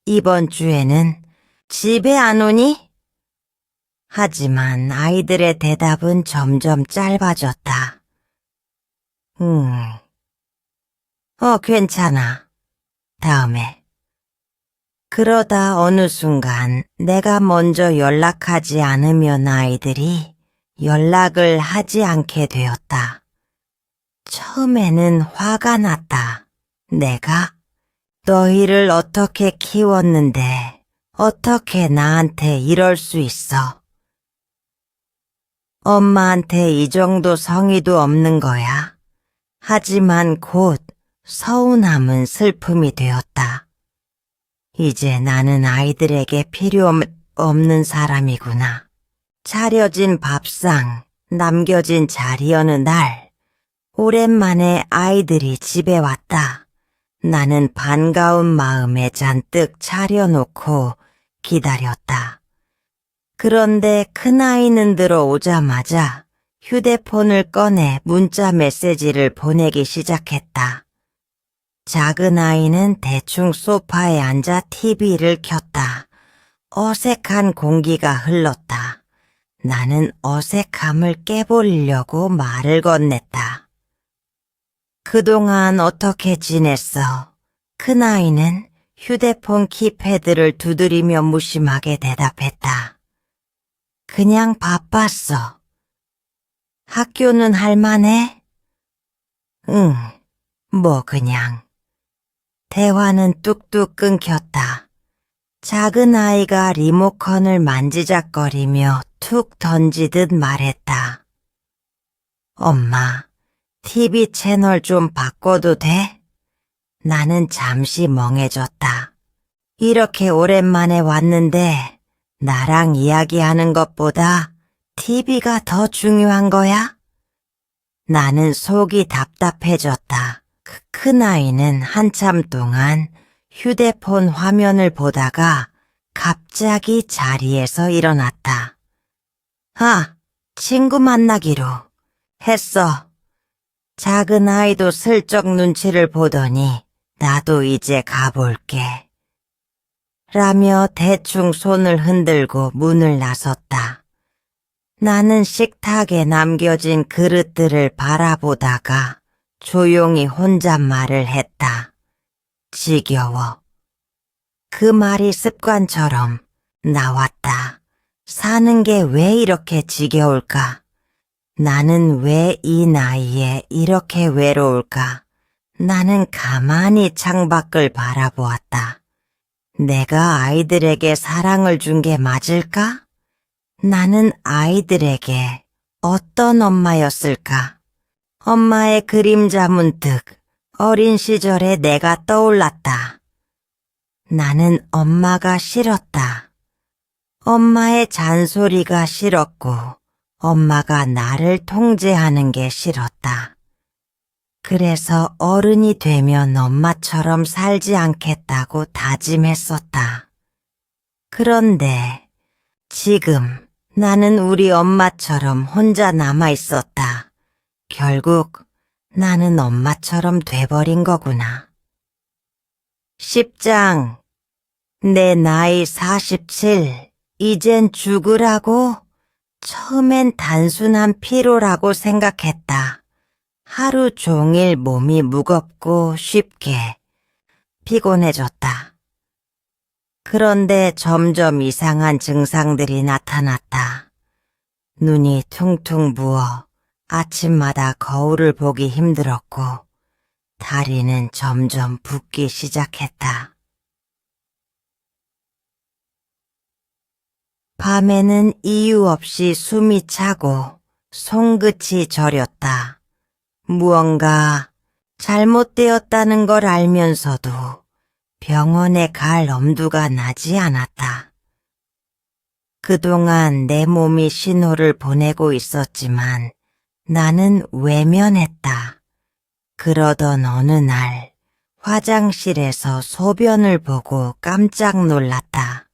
이번 주에는 집에 안 오니? 하지만 아이들의 대답은 점점 짧아졌다. 괜찮아. 다음에. 그러다 어느 순간 내가 먼저 연락하지 않으면 아이들이 연락을 하지 않게 되었다. 처음에는 화가 났다. 내가 너희를 어떻게 키웠는데 어떻게 나한테 이럴 수 있어? 엄마한테 이 정도 성의도 없는 거야. 하지만 곧 서운함은 슬픔이 되었다. 이제 나는 아이들에게 필요 없는 사람이구나. 차려진 밥상, 남겨진 자리 어느 날, 오랜만에 아이들이 집에 왔다. 나는 반가운 마음에 잔뜩 차려놓고 기다렸다. 그런데 큰아이는 들어오자마자 휴대폰을 꺼내 문자 메시지를 보내기 시작했다. 작은 아이는 대충 소파에 앉아 TV를 켰다. 어색한 공기가 흘렀다. 나는 어색함을 깨버리려고 말을 건넸다. 그동안 어떻게 지냈어? 큰아이는 휴대폰 키패드를 두드리며 무심하게 대답했다. 그냥 바빴어. 학교는 할만해? 응, 뭐 그냥. 대화는 뚝뚝 끊겼다. 작은 아이가 리모컨을 만지작거리며 툭 던지듯 말했다. 엄마, TV 채널 좀 바꿔도 돼? 나는 잠시 멍해졌다. 이렇게 오랜만에 왔는데 나랑 이야기하는 것보다 TV가 더 중요한 거야? 나는 속이 답답해졌다. 큰아이는 한참 동안 휴대폰 화면을 보다가 갑자기 자리에서 일어났다. 아, 친구 만나기로 했어. 작은 아이도 슬쩍 눈치를 보더니 나도 이제 가볼게. 라며 대충 손을 흔들고 문을 나섰다. 나는 식탁에 남겨진 그릇들을 바라보다가 조용히 혼잣말을 했다. 지겨워. 그 말이 습관처럼 나왔다. 사는 게 왜 이렇게 지겨울까? 나는 왜 이 나이에 이렇게 외로울까? 나는 가만히 창밖을 바라보았다. 내가 아이들에게 사랑을 준 게 맞을까? 나는 아이들에게 어떤 엄마였을까? 엄마의 그림자 문득 어린 시절의 내가 떠올랐다. 나는 엄마가 싫었다. 엄마의 잔소리가 싫었고 엄마가 나를 통제하는 게 싫었다. 그래서 어른이 되면 엄마처럼 살지 않겠다고 다짐했었다. 그런데 지금 나는 우리 엄마처럼 혼자 남아 있었다. 결국 나는 엄마처럼 돼버린 거구나. 10장. 내 나이 47. 이젠 죽으라고? 처음엔 단순한 피로라고 생각했다. 하루 종일 몸이 무겁고 쉽게 피곤해졌다. 그런데 점점 이상한 증상들이 나타났다. 눈이 퉁퉁 부어 아침마다 거울을 보기 힘들었고 다리는 점점 붓기 시작했다. 밤에는 이유 없이 숨이 차고 손끝이 저렸다. 무언가 잘못되었다는 걸 알면서도 병원에 갈 엄두가 나지 않았다. 그동안 내 몸이 신호를 보내고 있었지만 나는 외면했다. 그러던 어느 날 화장실에서 소변을 보고 깜짝 놀랐다.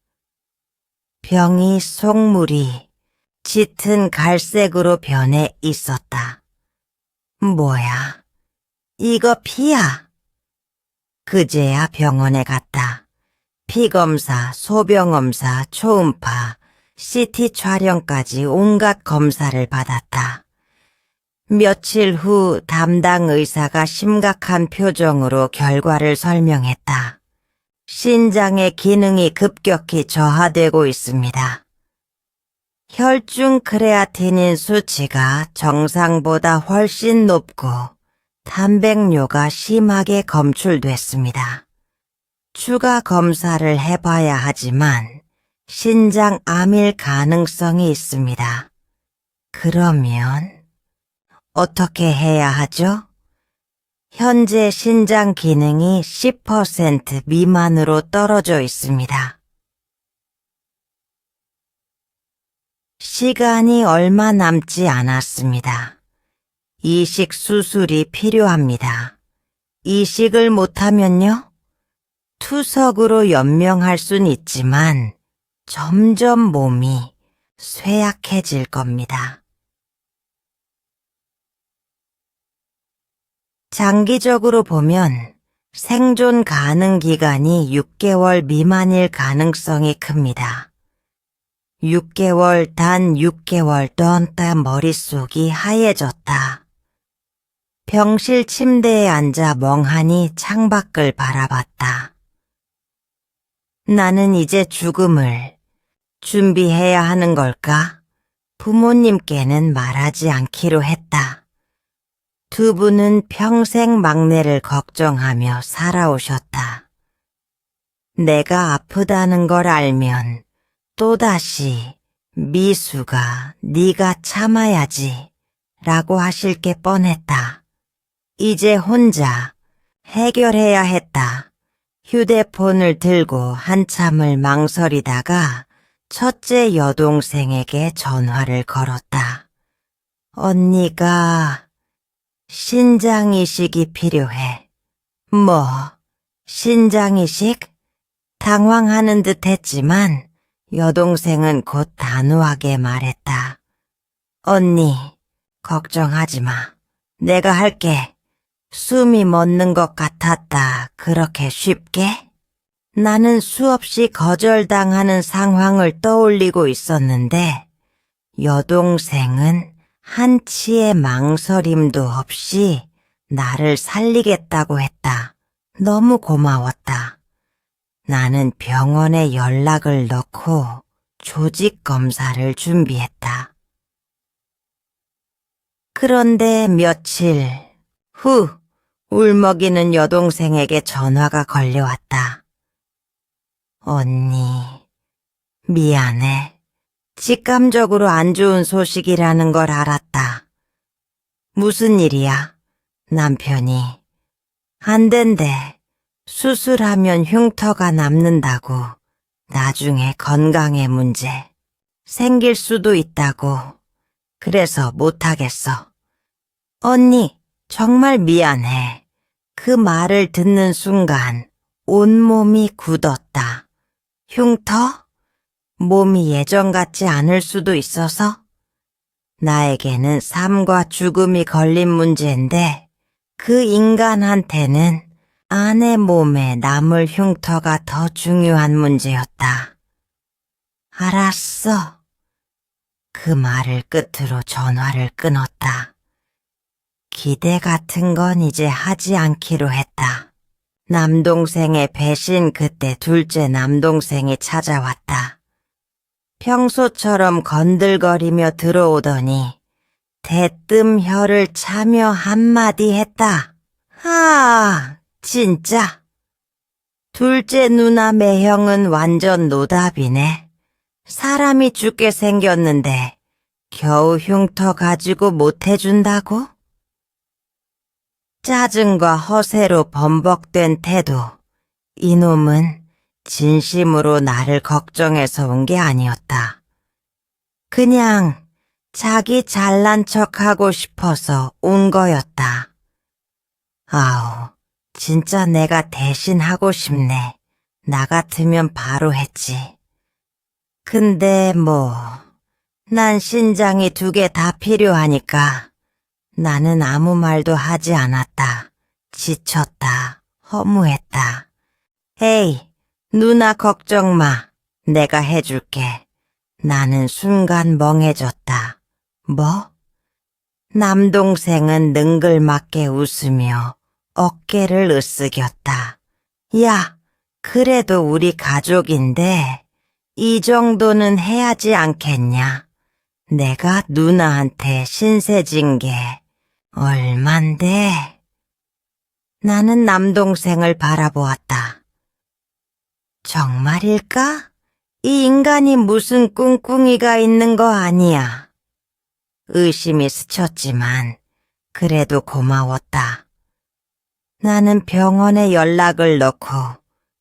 병이 속물이 짙은 갈색으로 변해 있었다. 뭐야? 이거 피야. 그제야 병원에 갔다. 피검사, 소변검사, 초음파, CT 촬영까지 온갖 검사를 받았다. 며칠 후 담당 의사가 심각한 표정으로 결과를 설명했다. 신장의 기능이 급격히 저하되고 있습니다. 혈중 크레아티닌 수치가 정상보다 훨씬 높고 단백뇨가 심하게 검출됐습니다. 추가 검사를 해봐야 하지만 신장 암일 가능성이 있습니다. 그러면 어떻게 해야 하죠? 현재 신장 기능이 10% 미만으로 떨어져 있습니다. 시간이 얼마 남지 않았습니다. 이식 수술이 필요합니다. 이식을 못하면요? 투석으로 연명할 순 있지만 점점 몸이 쇠약해질 겁니다. 장기적으로 보면 생존 가능 기간이 6개월 미만일 가능성이 큽니다. 6개월, 단 6개월 던다 머릿속이 하얘졌다. 병실 침대에 앉아 멍하니 창밖을 바라봤다. 나는 이제 죽음을 준비해야 하는 걸까? 부모님께는 말하지 않기로 했다. 두 분은 평생 막내를 걱정하며 살아오셨다. 내가 아프다는 걸 알면 또다시 미수가 네가 참아야지 라고 하실 게 뻔했다. 이제 혼자 해결해야 했다. 휴대폰을 들고 한참을 망설이다가 첫째 여동생에게 전화를 걸었다. 언니가 신장이식이 필요해. 뭐, 신장이식? 당황하는 듯 했지만 여동생은 곧 단호하게 말했다. 언니, 걱정하지 마. 내가 할게. 숨이 멎는 것 같았다. 그렇게 쉽게? 나는 수없이 거절당하는 상황을 떠올리고 있었는데 여동생은 한치의 망설임도 없이 나를 살리겠다고 했다. 너무 고마웠다. 나는 병원에 연락을 넣고 조직 검사를 준비했다. 그런데 며칠 후 울먹이는 여동생에게 전화가 걸려왔다. 언니, 미안해. 직감적으로 안 좋은 소식이라는 걸 알았다. 무슨 일이야? 남편이. 안 된대. 수술하면 흉터가 남는다고. 나중에 건강에 문제 생길 수도 있다고. 그래서 못하겠어. 언니, 정말 미안해. 그 말을 듣는 순간 온몸이 굳었다. 흉터? 몸이 예전 같지 않을 수도 있어서? 나에게는 삶과 죽음이 걸린 문제인데 그 인간한테는 아내 몸에 남을 흉터가 더 중요한 문제였다. 알았어. 그 말을 끝으로 전화를 끊었다. 기대 같은 건 이제 하지 않기로 했다. 남동생의 배신 끝에 둘째 남동생이 찾아왔다. 평소처럼 건들거리며 들어오더니 대뜸 혀를 차며 한마디 했다. 아, 진짜. 둘째 누나 매형은 완전 노답이네. 사람이 죽게 생겼는데 겨우 흉터 가지고 못해준다고? 짜증과 허세로 범벅된 태도. 이놈은 진심으로 나를 걱정해서 온 게 아니었다. 그냥 자기 잘난 척하고 싶어서 온 거였다. 아우, 진짜 내가 대신 하고 싶네. 나 같으면 바로 했지. 근데 난 신장이 2개 다 필요하니까 나는 아무 말도 하지 않았다. 지쳤다. 허무했다. 에이, 누나 걱정 마. 내가 해줄게. 나는 순간 멍해졌다. 뭐? 남동생은 능글맞게 웃으며 어깨를 으쓱였다. 야, 그래도 우리 가족인데 이 정도는 해야지 않겠냐? 내가 누나한테 신세진 게 얼만데? 나는 남동생을 바라보았다. 정말일까? 이 인간이 무슨 꿍꿍이가 있는 거 아니야. 의심이 스쳤지만 그래도 고마웠다. 나는 병원에 연락을 넣고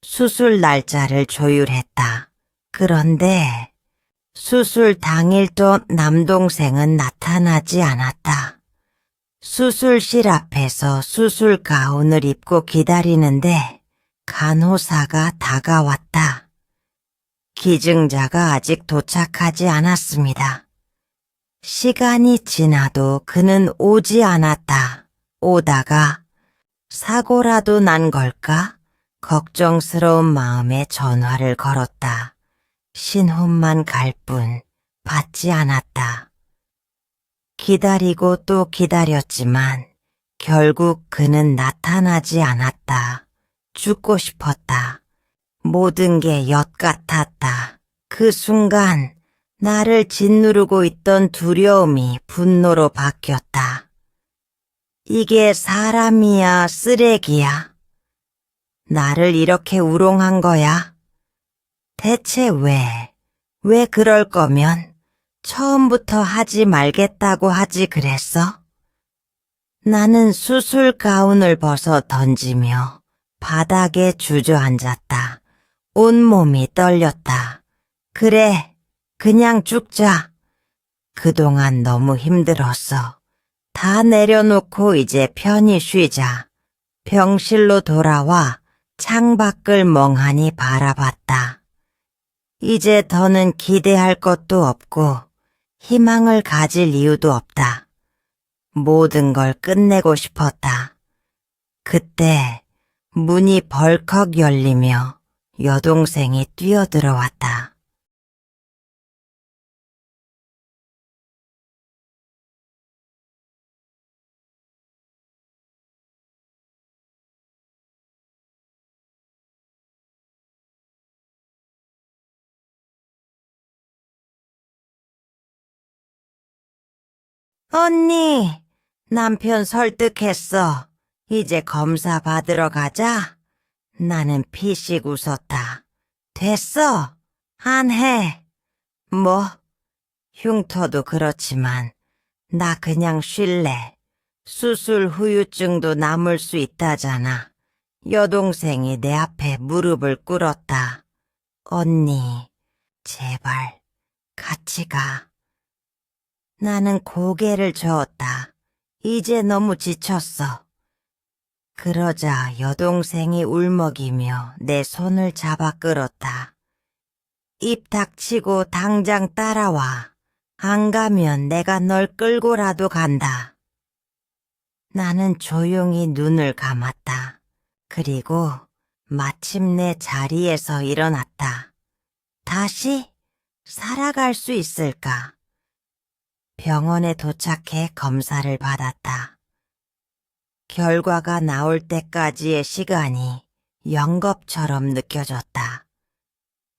수술 날짜를 조율했다. 그런데 수술 당일도 남동생은 나타나지 않았다. 수술실 앞에서 수술 가운을 입고 기다리는데 간호사가 다가왔다. 기증자가 아직 도착하지 않았습니다. 시간이 지나도 그는 오지 않았다. 오다가 사고라도 난 걸까? 걱정스러운 마음에 전화를 걸었다. 신혼만 갈 뿐 받지 않았다. 기다리고 또 기다렸지만 결국 그는 나타나지 않았다. 죽고 싶었다. 모든 게 엿 같았다. 그 순간 나를 짓누르고 있던 두려움이 분노로 바뀌었다. 이게 사람이야, 쓰레기야? 나를 이렇게 우롱한 거야? 대체 왜 그럴 거면 처음부터 하지 말겠다고 하지 그랬어? 나는 수술 가운을 벗어 던지며 바닥에 주저앉았다. 온몸이 떨렸다. 그래, 그냥 죽자. 그동안 너무 힘들었어. 다 내려놓고 이제 편히 쉬자. 병실로 돌아와 창밖을 멍하니 바라봤다. 이제 더는 기대할 것도 없고 희망을 가질 이유도 없다. 모든 걸 끝내고 싶었다. 그때 문이 벌컥 열리며 여동생이 뛰어들어왔다. 언니, 남편 설득했어. 이제 검사 받으러 가자. 나는 피식 웃었다. 됐어. 안 해. 뭐? 흉터도 그렇지만 나 그냥 쉴래. 수술 후유증도 남을 수 있다잖아. 여동생이 내 앞에 무릎을 꿇었다. 언니, 제발 같이 가. 나는 고개를 저었다. 이제 너무 지쳤어. 그러자 여동생이 울먹이며 내 손을 잡아 끌었다. 입 닥치고 당장 따라와. 안 가면 내가 널 끌고라도 간다. 나는 조용히 눈을 감았다. 그리고 마침내 자리에서 일어났다. 다시 살아갈 수 있을까? 병원에 도착해 검사를 받았다. 결과가 나올 때까지의 시간이 영겁처럼 느껴졌다.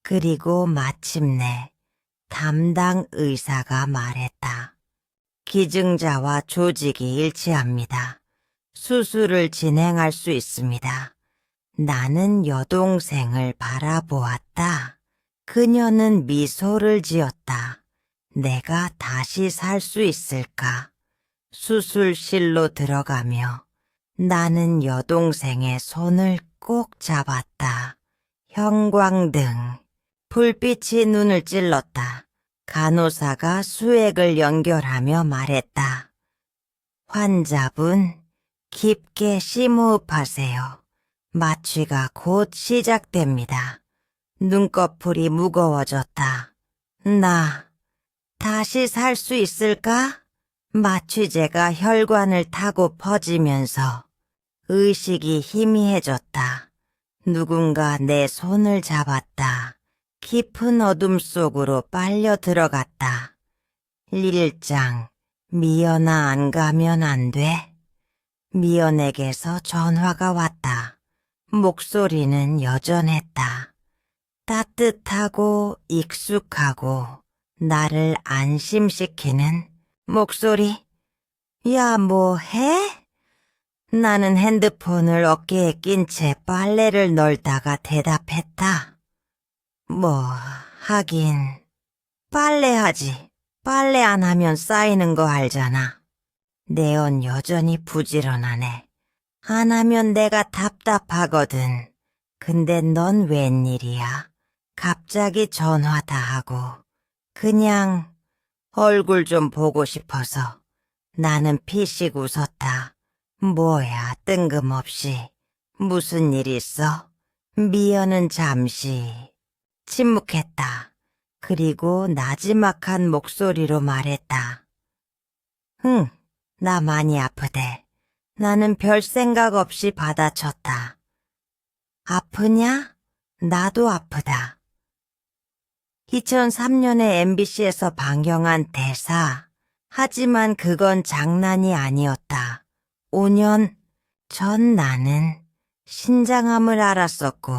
그리고 마침내 담당 의사가 말했다. 기증자와 조직이 일치합니다. 수술을 진행할 수 있습니다. 나는 여동생을 바라보았다. 그녀는 미소를 지었다. 내가 다시 살 수 있을까? 수술실로 들어가며 나는 여동생의 손을 꼭 잡았다. 형광등, 불빛이 눈을 찔렀다. 간호사가 수액을 연결하며 말했다. 환자분, 깊게 심호흡하세요. 마취가 곧 시작됩니다. 눈꺼풀이 무거워졌다. 나 다시 살 수 있을까? 마취제가 혈관을 타고 퍼지면서 의식이 희미해졌다. 누군가 내 손을 잡았다. 깊은 어둠 속으로 빨려 들어갔다. 릴장, 미연아 안 가면 안 돼? 미연에게서 전화가 왔다. 목소리는 여전했다. 따뜻하고 익숙하고 나를 안심시키는 목소리. 야, 뭐 해? 나는 핸드폰을 어깨에 낀 채 빨래를 널다가 대답했다. 뭐, 하긴 빨래하지. 빨래 안 하면 쌓이는 거 알잖아. 내 옷 여전히 부지런하네. 안 하면 내가 답답하거든. 근데 넌 웬일이야? 갑자기 전화 다 하고. 그냥 얼굴 좀 보고 싶어서. 나는 피식 웃었다. 뭐야, 뜬금없이. 무슨 일 있어? 미연은 잠시 침묵했다. 그리고 나지막한 목소리로 말했다. 응, 나 많이 아프대. 나는 별 생각 없이 받아쳤다. 아프냐? 나도 아프다. 2003년에 MBC에서 방영한 대사. 하지만 그건 장난이 아니었다. 5년 전 나는 신장암을 앓았었고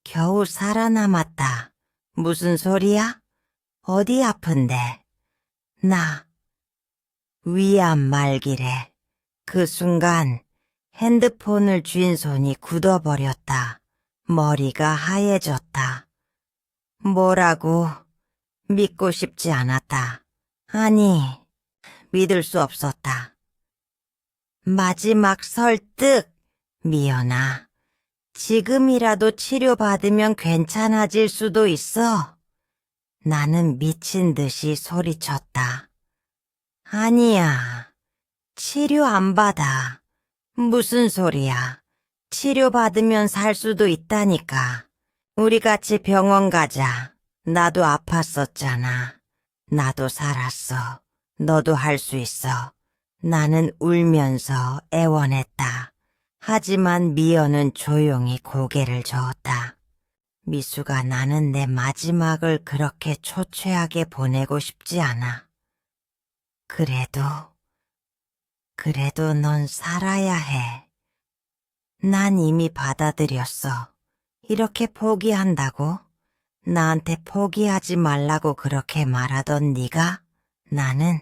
겨우 살아남았다. 무슨 소리야? 어디 아픈데? 나 위암 말기래. 그 순간 핸드폰을 쥔 손이 굳어버렸다. 머리가 하얘졌다. 뭐라고? 믿고 싶지 않았다. 아니, 믿을 수 없었다. 마지막 설득. 미연아, 지금이라도 치료받으면 괜찮아질 수도 있어. 나는 미친 듯이 소리쳤다. 아니야, 치료 안 받아. 무슨 소리야. 치료받으면 살 수도 있다니까. 우리 같이 병원 가자. 나도 아팠었잖아. 나도 살았어. 너도 할 수 있어. 나는 울면서 애원했다. 하지만 미연은 조용히 고개를 저었다. 미수가 나는 내 마지막을 그렇게 초췌하게 보내고 싶지 않아. 그래도 넌 살아야 해. 난 이미 받아들였어. 이렇게 포기한다고? 나한테 포기하지 말라고 그렇게 말하던 네가? 나는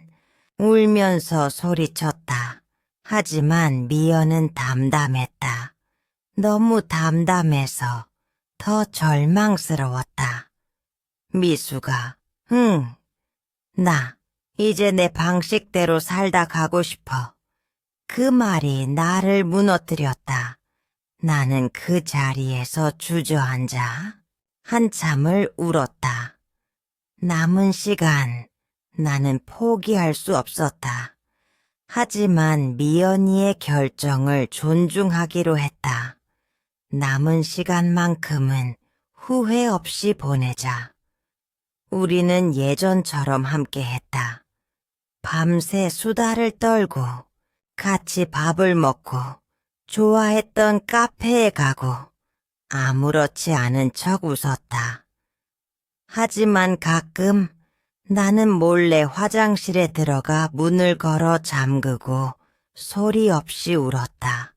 울면서 소리쳤다. 하지만 미연은 담담했다. 너무 담담해서 더 절망스러웠다. 미수가, 응, 나 이제 내 방식대로 살다 가고 싶어. 그 말이 나를 무너뜨렸다. 나는 그 자리에서 주저앉아 한참을 울었다. 남은 시간 나는 포기할 수 없었다. 하지만 미연이의 결정을 존중하기로 했다. 남은 시간만큼은 후회 없이 보내자. 우리는 예전처럼 함께했다. 밤새 수다를 떨고 같이 밥을 먹고 좋아했던 카페에 가고 아무렇지 않은 척 웃었다. 하지만 가끔 나는 몰래 화장실에 들어가 문을 걸어 잠그고 소리 없이 울었다.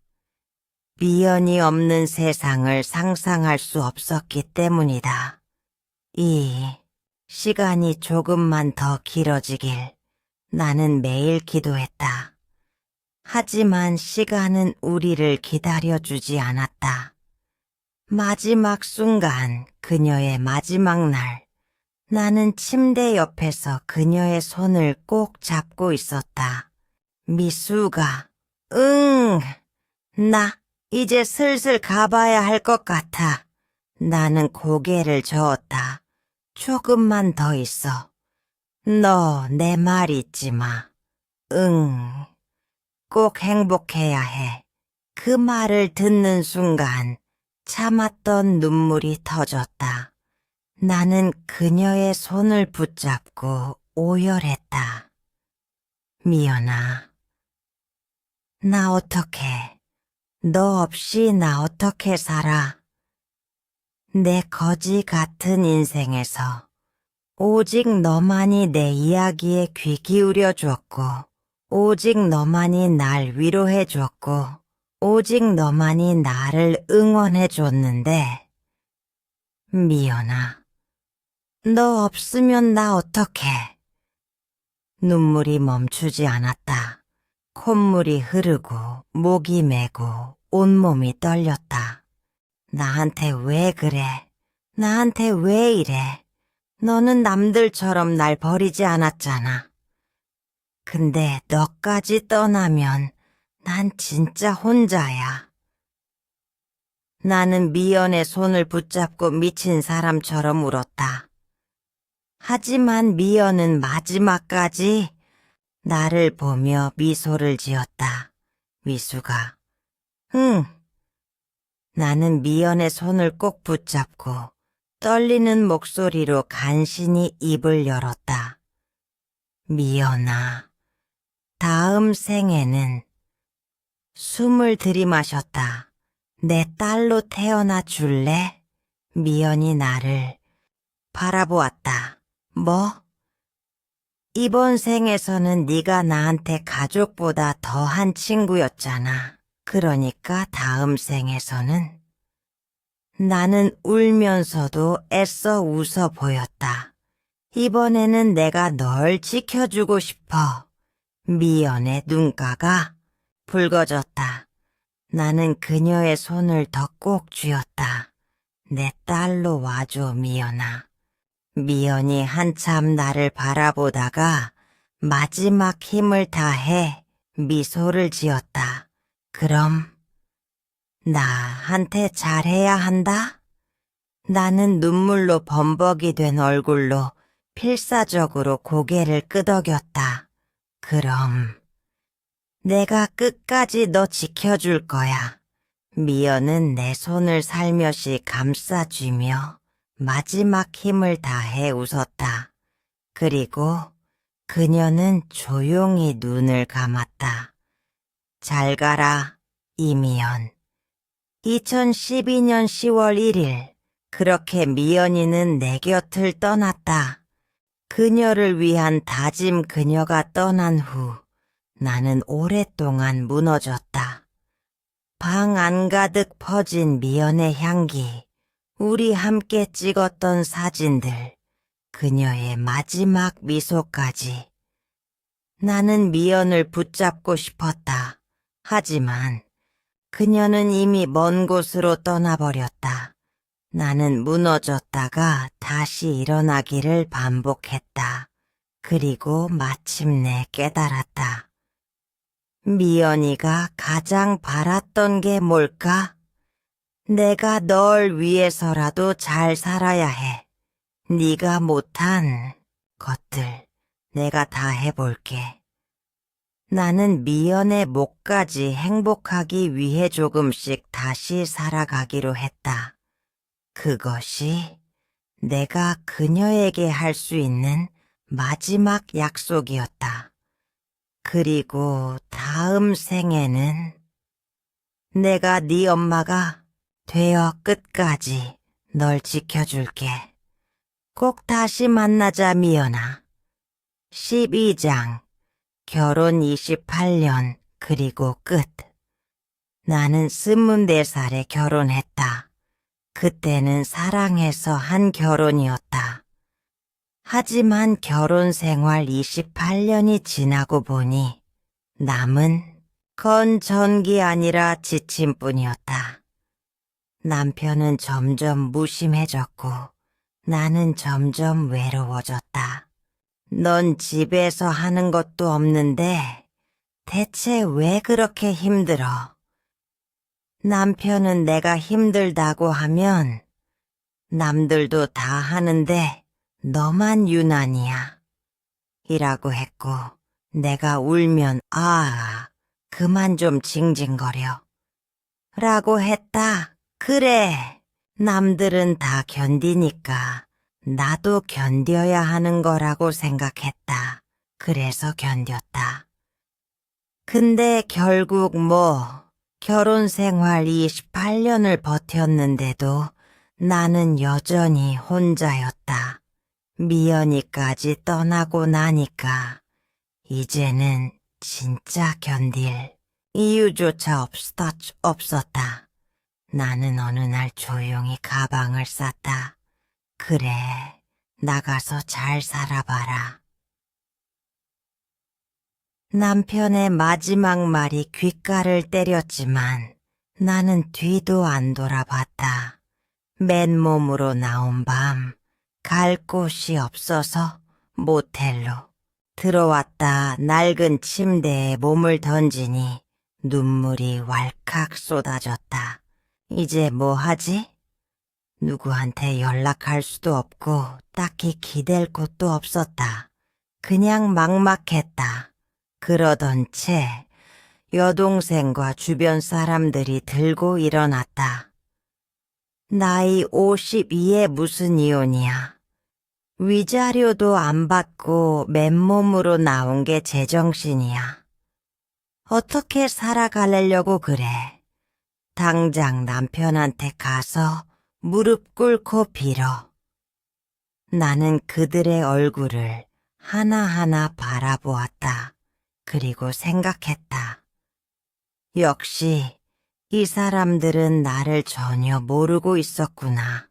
미연이 없는 세상을 상상할 수 없었기 때문이다. 이 시간이 조금만 더 길어지길 나는 매일 기도했다. 하지만 시간은 우리를 기다려주지 않았다. 마지막 순간, 그녀의 마지막 날, 나는 침대 옆에서 그녀의 손을 꼭 잡고 있었다. 미수가, 응, 나 이제 슬슬 가봐야 할 것 같아. 나는 고개를 저었다. 조금만 더 있어. 너 내 말 잊지 마. 응, 꼭 행복해야 해. 그 말을 듣는 순간 참았던 눈물이 터졌다. 나는 그녀의 손을 붙잡고 오열했다. 미연아, 나 어떡해. 너 없이 나 어떻게 살아. 내 거지 같은 인생에서 오직 너만이 내 이야기에 귀 기울여 줬고, 오직 너만이 날 위로해 줬고, 오직 너만이 나를 응원해 줬는데, 미연아, 너 없으면 나 어떡해. 눈물이 멈추지 않았다. 콧물이 흐르고, 목이 메고, 온몸이 떨렸다. 나한테 왜 그래? 나한테 왜 이래? 너는 남들처럼 날 버리지 않았잖아. 근데 너까지 떠나면 난 진짜 혼자야. 나는 미연의 손을 붙잡고 미친 사람처럼 울었다. 하지만 미연은 마지막까지 나를 보며 미소를 지었다. 미수가, 응. 나는 미연의 손을 꼭 붙잡고 떨리는 목소리로 간신히 입을 열었다. 미연아, 다음 생에는 숨을 들이마셨다. 내 딸로 태어나 줄래? 미연이 나를 바라보았다. 뭐? 이번 생에서는 네가 나한테 가족보다 더한 친구였잖아. 그러니까 다음 생에서는 나는 울면서도 애써 웃어 보였다. 이번에는 내가 널 지켜주고 싶어. 미연의 눈가가 붉어졌다. 나는 그녀의 손을 더 꼭 쥐었다. 내 딸로 와줘, 미연아. 미연이 한참 나를 바라보다가 마지막 힘을 다해 미소를 지었다. 그럼 나한테 잘해야 한다? 나는 눈물로 범벅이 된 얼굴로 필사적으로 고개를 끄덕였다. 그럼 내가 끝까지 너 지켜줄 거야. 미연은 내 손을 살며시 감싸쥐며 마지막 힘을 다해 웃었다. 그리고 그녀는 조용히 눈을 감았다. 잘 가라, 이미연. 2012년 10월 1일, 그렇게 미연이는 내 곁을 떠났다. 그녀를 위한 다짐 그녀가 떠난 후 나는 오랫동안 무너졌다. 방 안가득 퍼진 미연의 향기, 우리 함께 찍었던 사진들, 그녀의 마지막 미소까지. 나는 미연을 붙잡고 싶었다. 하지만 그녀는 이미 먼 곳으로 떠나버렸다. 나는 무너졌다가 다시 일어나기를 반복했다. 그리고 마침내 깨달았다. 미연이가 가장 바랐던 게 뭘까? 내가 널 위해서라도 잘 살아야 해. 네가 못한 것들 내가 다 해볼게. 나는 미연의 목까지 행복하기 위해 조금씩 다시 살아가기로 했다. 그것이 내가 그녀에게 할 수 있는 마지막 약속이었다. 그리고 다음 생에는 내가 네 엄마가 되어 끝까지 널 지켜줄게. 꼭 다시 만나자, 미연아. 12장 결혼 28년 그리고 끝. 나는 24살에 결혼했다. 그때는 사랑해서 한 결혼이었다. 하지만 결혼 생활 28년이 지나고 보니 남은 건 전기 아니라 지침뿐이었다. 남편은 점점 무심해졌고 나는 점점 외로워졌다. 넌 집에서 하는 것도 없는데 대체 왜 그렇게 힘들어? 남편은 내가 힘들다고 하면 남들도 다 하는데 너만 유난이야. 이라고 했고 내가 울면 그만 좀 징징거려. 라고 했다. 그래, 남들은 다 견디니까 나도 견뎌야 하는 거라고 생각했다. 그래서 견뎠다. 근데 결국 결혼 생활 28년을 버텼는데도 나는 여전히 혼자였다. 미연이까지 떠나고 나니까 이제는 진짜 견딜 이유조차 없었다. 나는 어느 날 조용히 가방을 쌌다. 그래, 나가서 잘 살아봐라. 남편의 마지막 말이 귓가를 때렸지만 나는 뒤도 안 돌아봤다. 맨몸으로 나온 밤, 갈 곳이 없어서 모텔로 들어왔다. 낡은 침대에 몸을 던지니 눈물이 왈칵 쏟아졌다. 이제 뭐 하지? 누구한테 연락할 수도 없고 딱히 기댈 곳도 없었다. 그냥 막막했다. 그러던 채 여동생과 주변 사람들이 들고 일어났다. 나이 52에 무슨 이혼이야. 위자료도 안 받고 맨몸으로 나온 게 제정신이야. 어떻게 살아가려고 그래. 당장 남편한테 가서 무릎 꿇고 빌어. 나는 그들의 얼굴을 하나하나 바라보았다. 그리고 생각했다. 역시 이 사람들은 나를 전혀 모르고 있었구나.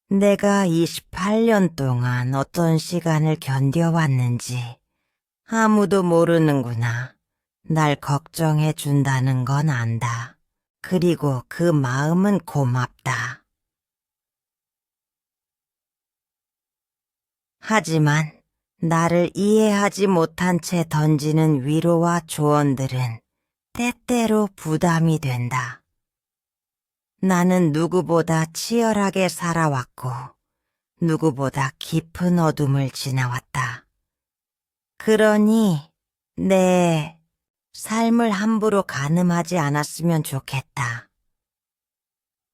내가 28년 동안 어떤 시간을 견뎌왔는지 아무도 모르는구나. 날 걱정해 준다는 건 안다. 그리고 그 마음은 고맙다. 하지만 나를 이해하지 못한 채 던지는 위로와 조언들은 때때로 부담이 된다. 나는 누구보다 치열하게 살아왔고 누구보다 깊은 어둠을 지나왔다. 그러니 내 삶을 함부로 가늠하지 않았으면 좋겠다.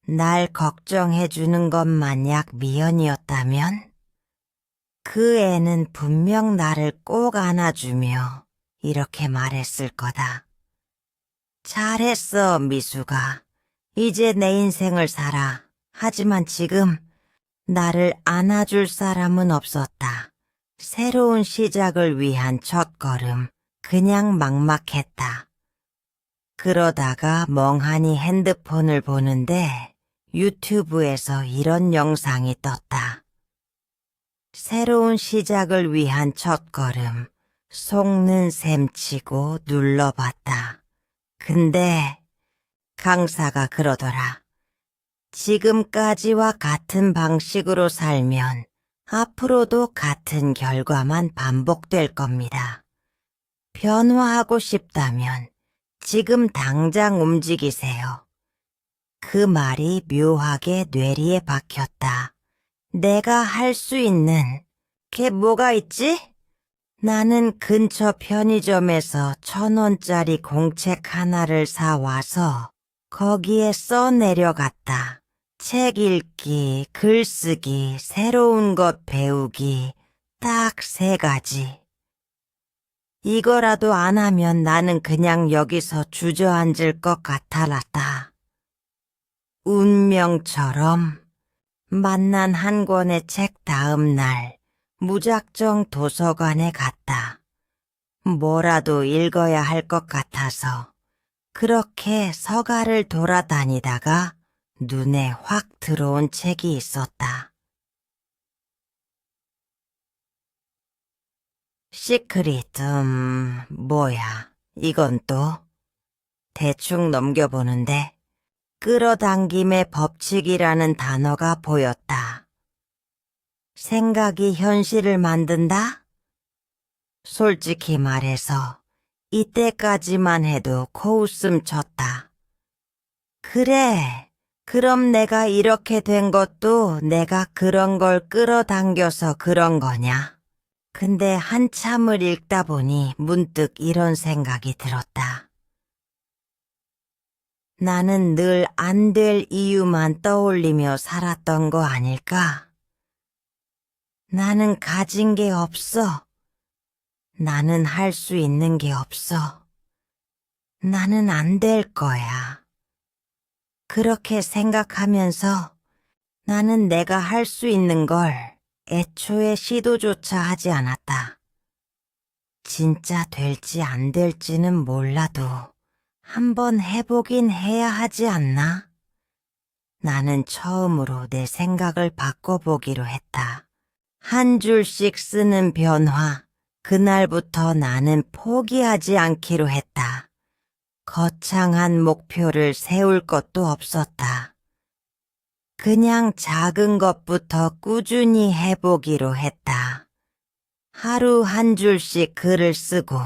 날 걱정해주는 것 만약 미연이었다면 그 애는 분명 나를 꼭 안아주며 이렇게 말했을 거다. 잘했어, 미수가. 이제 내 인생을 살아. 하지만 지금 나를 안아줄 사람은 없었다. 새로운 시작을 위한 첫걸음, 그냥 막막했다. 그러다가 멍하니 핸드폰을 보는데 유튜브에서 이런 영상이 떴다. 새로운 시작을 위한 첫걸음, 속는 셈치고 눌러봤다. 근데 강사가 그러더라. 지금까지와 같은 방식으로 살면 앞으로도 같은 결과만 반복될 겁니다. 변화하고 싶다면 지금 당장 움직이세요. 그 말이 묘하게 뇌리에 박혔다. 내가 할 수 있는 게 뭐가 있지? 나는 근처 편의점에서 1,000원짜리 공책 하나를 사와서 거기에 써내려갔다. 책 읽기, 글쓰기, 새로운 것 배우기, 딱 3가지. 이거라도 안 하면 나는 그냥 여기서 주저앉을 것 같았다. 운명처럼 만난 한 권의 책 다음 날 무작정 도서관에 갔다. 뭐라도 읽어야 할 것 같아서 그렇게 서가를 돌아다니다가 눈에 확 들어온 책이 있었다. 시크릿, 뭐야, 이건 또? 대충 넘겨보는데 끌어당김의 법칙이라는 단어가 보였다. 생각이 현실을 만든다? 솔직히 말해서 이때까지만 해도 코웃음 쳤다. 그래, 그럼 내가 이렇게 된 것도 내가 그런 걸 끌어당겨서 그런 거냐? 근데 한참을 읽다 보니 문득 이런 생각이 들었다. 나는 늘 안 될 이유만 떠올리며 살았던 거 아닐까? 나는 가진 게 없어. 나는 할 수 있는 게 없어. 나는 안 될 거야. 그렇게 생각하면서 나는 내가 할 수 있는 걸 애초에 시도조차 하지 않았다. 진짜 될지 안 될지는 몰라도 한번 해보긴 해야 하지 않나? 나는 처음으로 내 생각을 바꿔보기로 했다. 한 줄씩 쓰는 변화, 그날부터 나는 포기하지 않기로 했다. 거창한 목표를 세울 것도 없었다. 그냥 작은 것부터 꾸준히 해보기로 했다. 하루 한 줄씩 글을 쓰고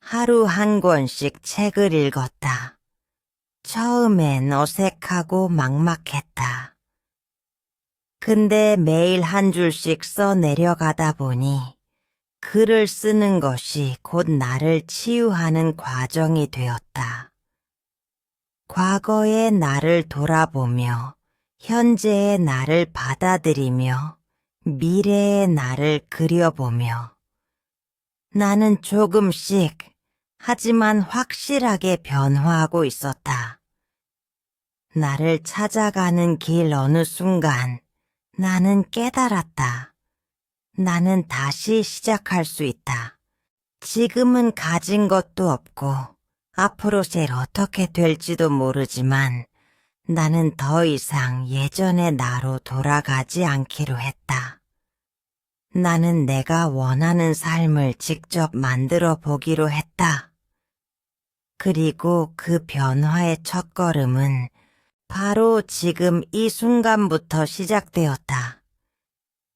하루 한 권씩 책을 읽었다. 처음엔 어색하고 막막했다. 근데 매일 한 줄씩 써 내려가다 보니 글을 쓰는 것이 곧 나를 치유하는 과정이 되었다. 과거의 나를 돌아보며 현재의 나를 받아들이며 미래의 나를 그려보며 나는 조금씩 하지만 확실하게 변화하고 있었다. 나를 찾아가는 길 어느 순간 나는 깨달았다. 나는 다시 시작할 수 있다. 지금은 가진 것도 없고 앞으로 셀 어떻게 될지도 모르지만 나는 더 이상 예전의 나로 돌아가지 않기로 했다. 나는 내가 원하는 삶을 직접 만들어 보기로 했다. 그리고 그 변화의 첫걸음은 바로 지금 이 순간부터 시작되었다.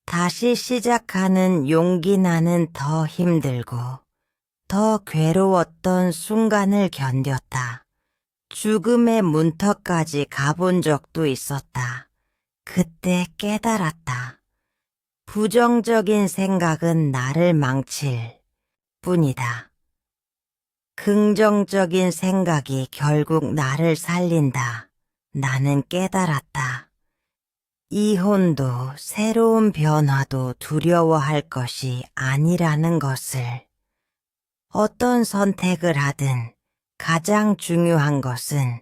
다시 시작하는 용기. 나는 더 힘들고 더 괴로웠던 순간을 견뎠다. 죽음의 문턱까지 가본 적도 있었다. 그때 깨달았다. 부정적인 생각은 나를 망칠 뿐이다. 긍정적인 생각이 결국 나를 살린다. 나는 깨달았다. 이혼도 새로운 변화도 두려워할 것이 아니라는 것을. 어떤 선택을 하든 가장 중요한 것은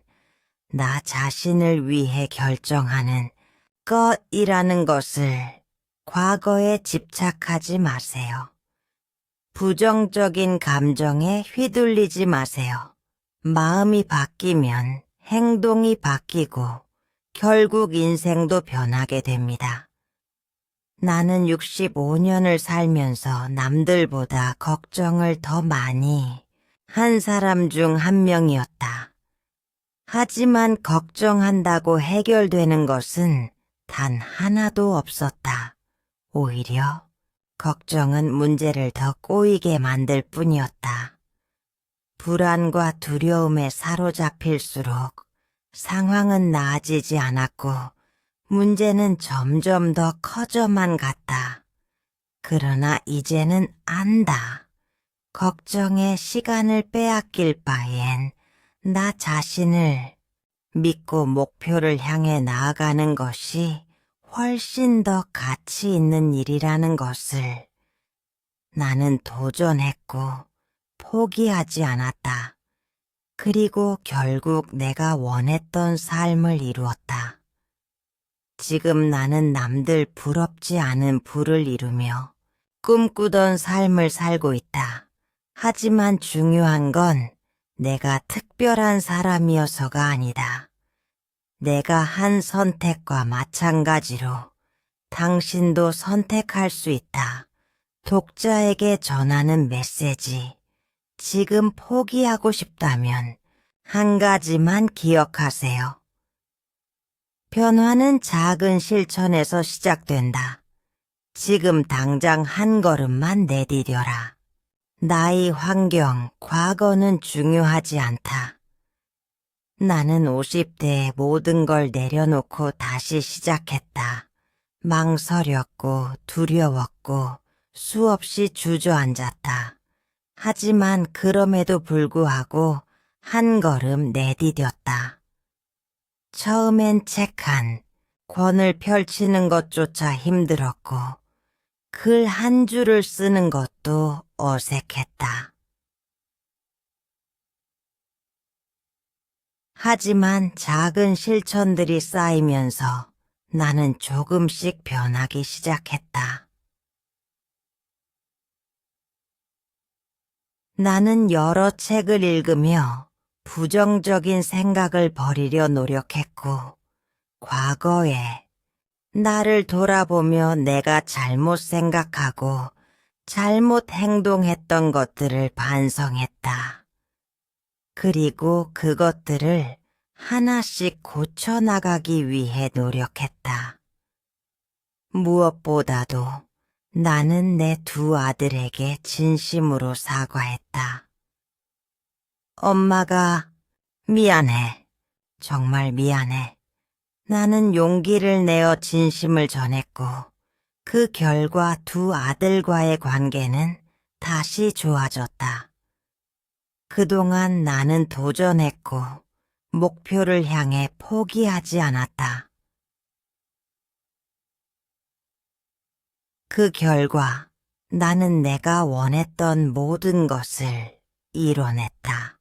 나 자신을 위해 결정하는 것이라는 것을. 과거에 집착하지 마세요. 부정적인 감정에 휘둘리지 마세요. 마음이 바뀌면 행동이 바뀌고 결국 인생도 변하게 됩니다. 나는 65년을 살면서 남들보다 걱정을 더 많이 한 사람 중 한 명이었다. 하지만 걱정한다고 해결되는 것은 단 하나도 없었다. 오히려 걱정은 문제를 더 꼬이게 만들 뿐이었다. 불안과 두려움에 사로잡힐수록 상황은 나아지지 않았고 문제는 점점 더 커져만 갔다. 그러나 이제는 안다. 걱정에 시간을 빼앗길 바엔 나 자신을 믿고 목표를 향해 나아가는 것이 훨씬 더 가치 있는 일이라는 것을. 나는 도전했고 포기하지 않았다. 그리고 결국 내가 원했던 삶을 이루었다. 지금 나는 남들 부럽지 않은 부를 이루며 꿈꾸던 삶을 살고 있다. 하지만 중요한 건 내가 특별한 사람이어서가 아니다. 내가 한 선택과 마찬가지로 당신도 선택할 수 있다. 독자에게 전하는 메시지. 지금 포기하고 싶다면 한 가지만 기억하세요. 변화는 작은 실천에서 시작된다. 지금 당장 한 걸음만 내디뎌라. 나이, 환경, 과거는 중요하지 않다. 나는 50대에 모든 걸 내려놓고 다시 시작했다. 망설였고 두려웠고 수없이 주저앉았다. 하지만 그럼에도 불구하고 한 걸음 내디뎠다. 처음엔 책 한 권을 펼치는 것조차 힘들었고 글 한 줄을 쓰는 것도 어색했다. 하지만 작은 실천들이 쌓이면서 나는 조금씩 변하기 시작했다. 나는 여러 책을 읽으며 부정적인 생각을 버리려 노력했고, 과거에 나를 돌아보며 내가 잘못 생각하고 잘못 행동했던 것들을 반성했다. 그리고 그것들을 하나씩 고쳐나가기 위해 노력했다. 무엇보다도 나는 내 두 아들에게 진심으로 사과했다. 엄마가 미안해. 정말 미안해. 나는 용기를 내어 진심을 전했고 그 결과 두 아들과의 관계는 다시 좋아졌다. 그동안 나는 도전했고 목표를 향해 포기하지 않았다. 그 결과 나는 내가 원했던 모든 것을 이뤄냈다.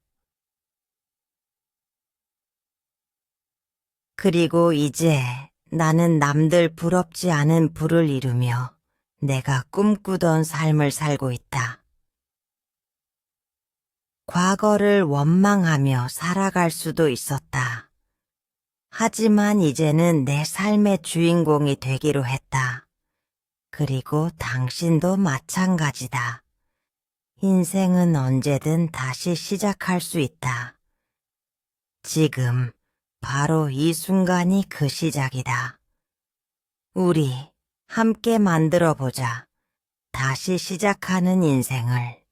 그리고 이제 나는 남들 부럽지 않은 부를 이루며 내가 꿈꾸던 삶을 살고 있다. 과거를 원망하며 살아갈 수도 있었다. 하지만 이제는 내 삶의 주인공이 되기로 했다. 그리고 당신도 마찬가지다. 인생은 언제든 다시 시작할 수 있다. 지금, 바로 이 순간이 그 시작이다. 우리 함께 만들어 보자. 다시 시작하는 인생을.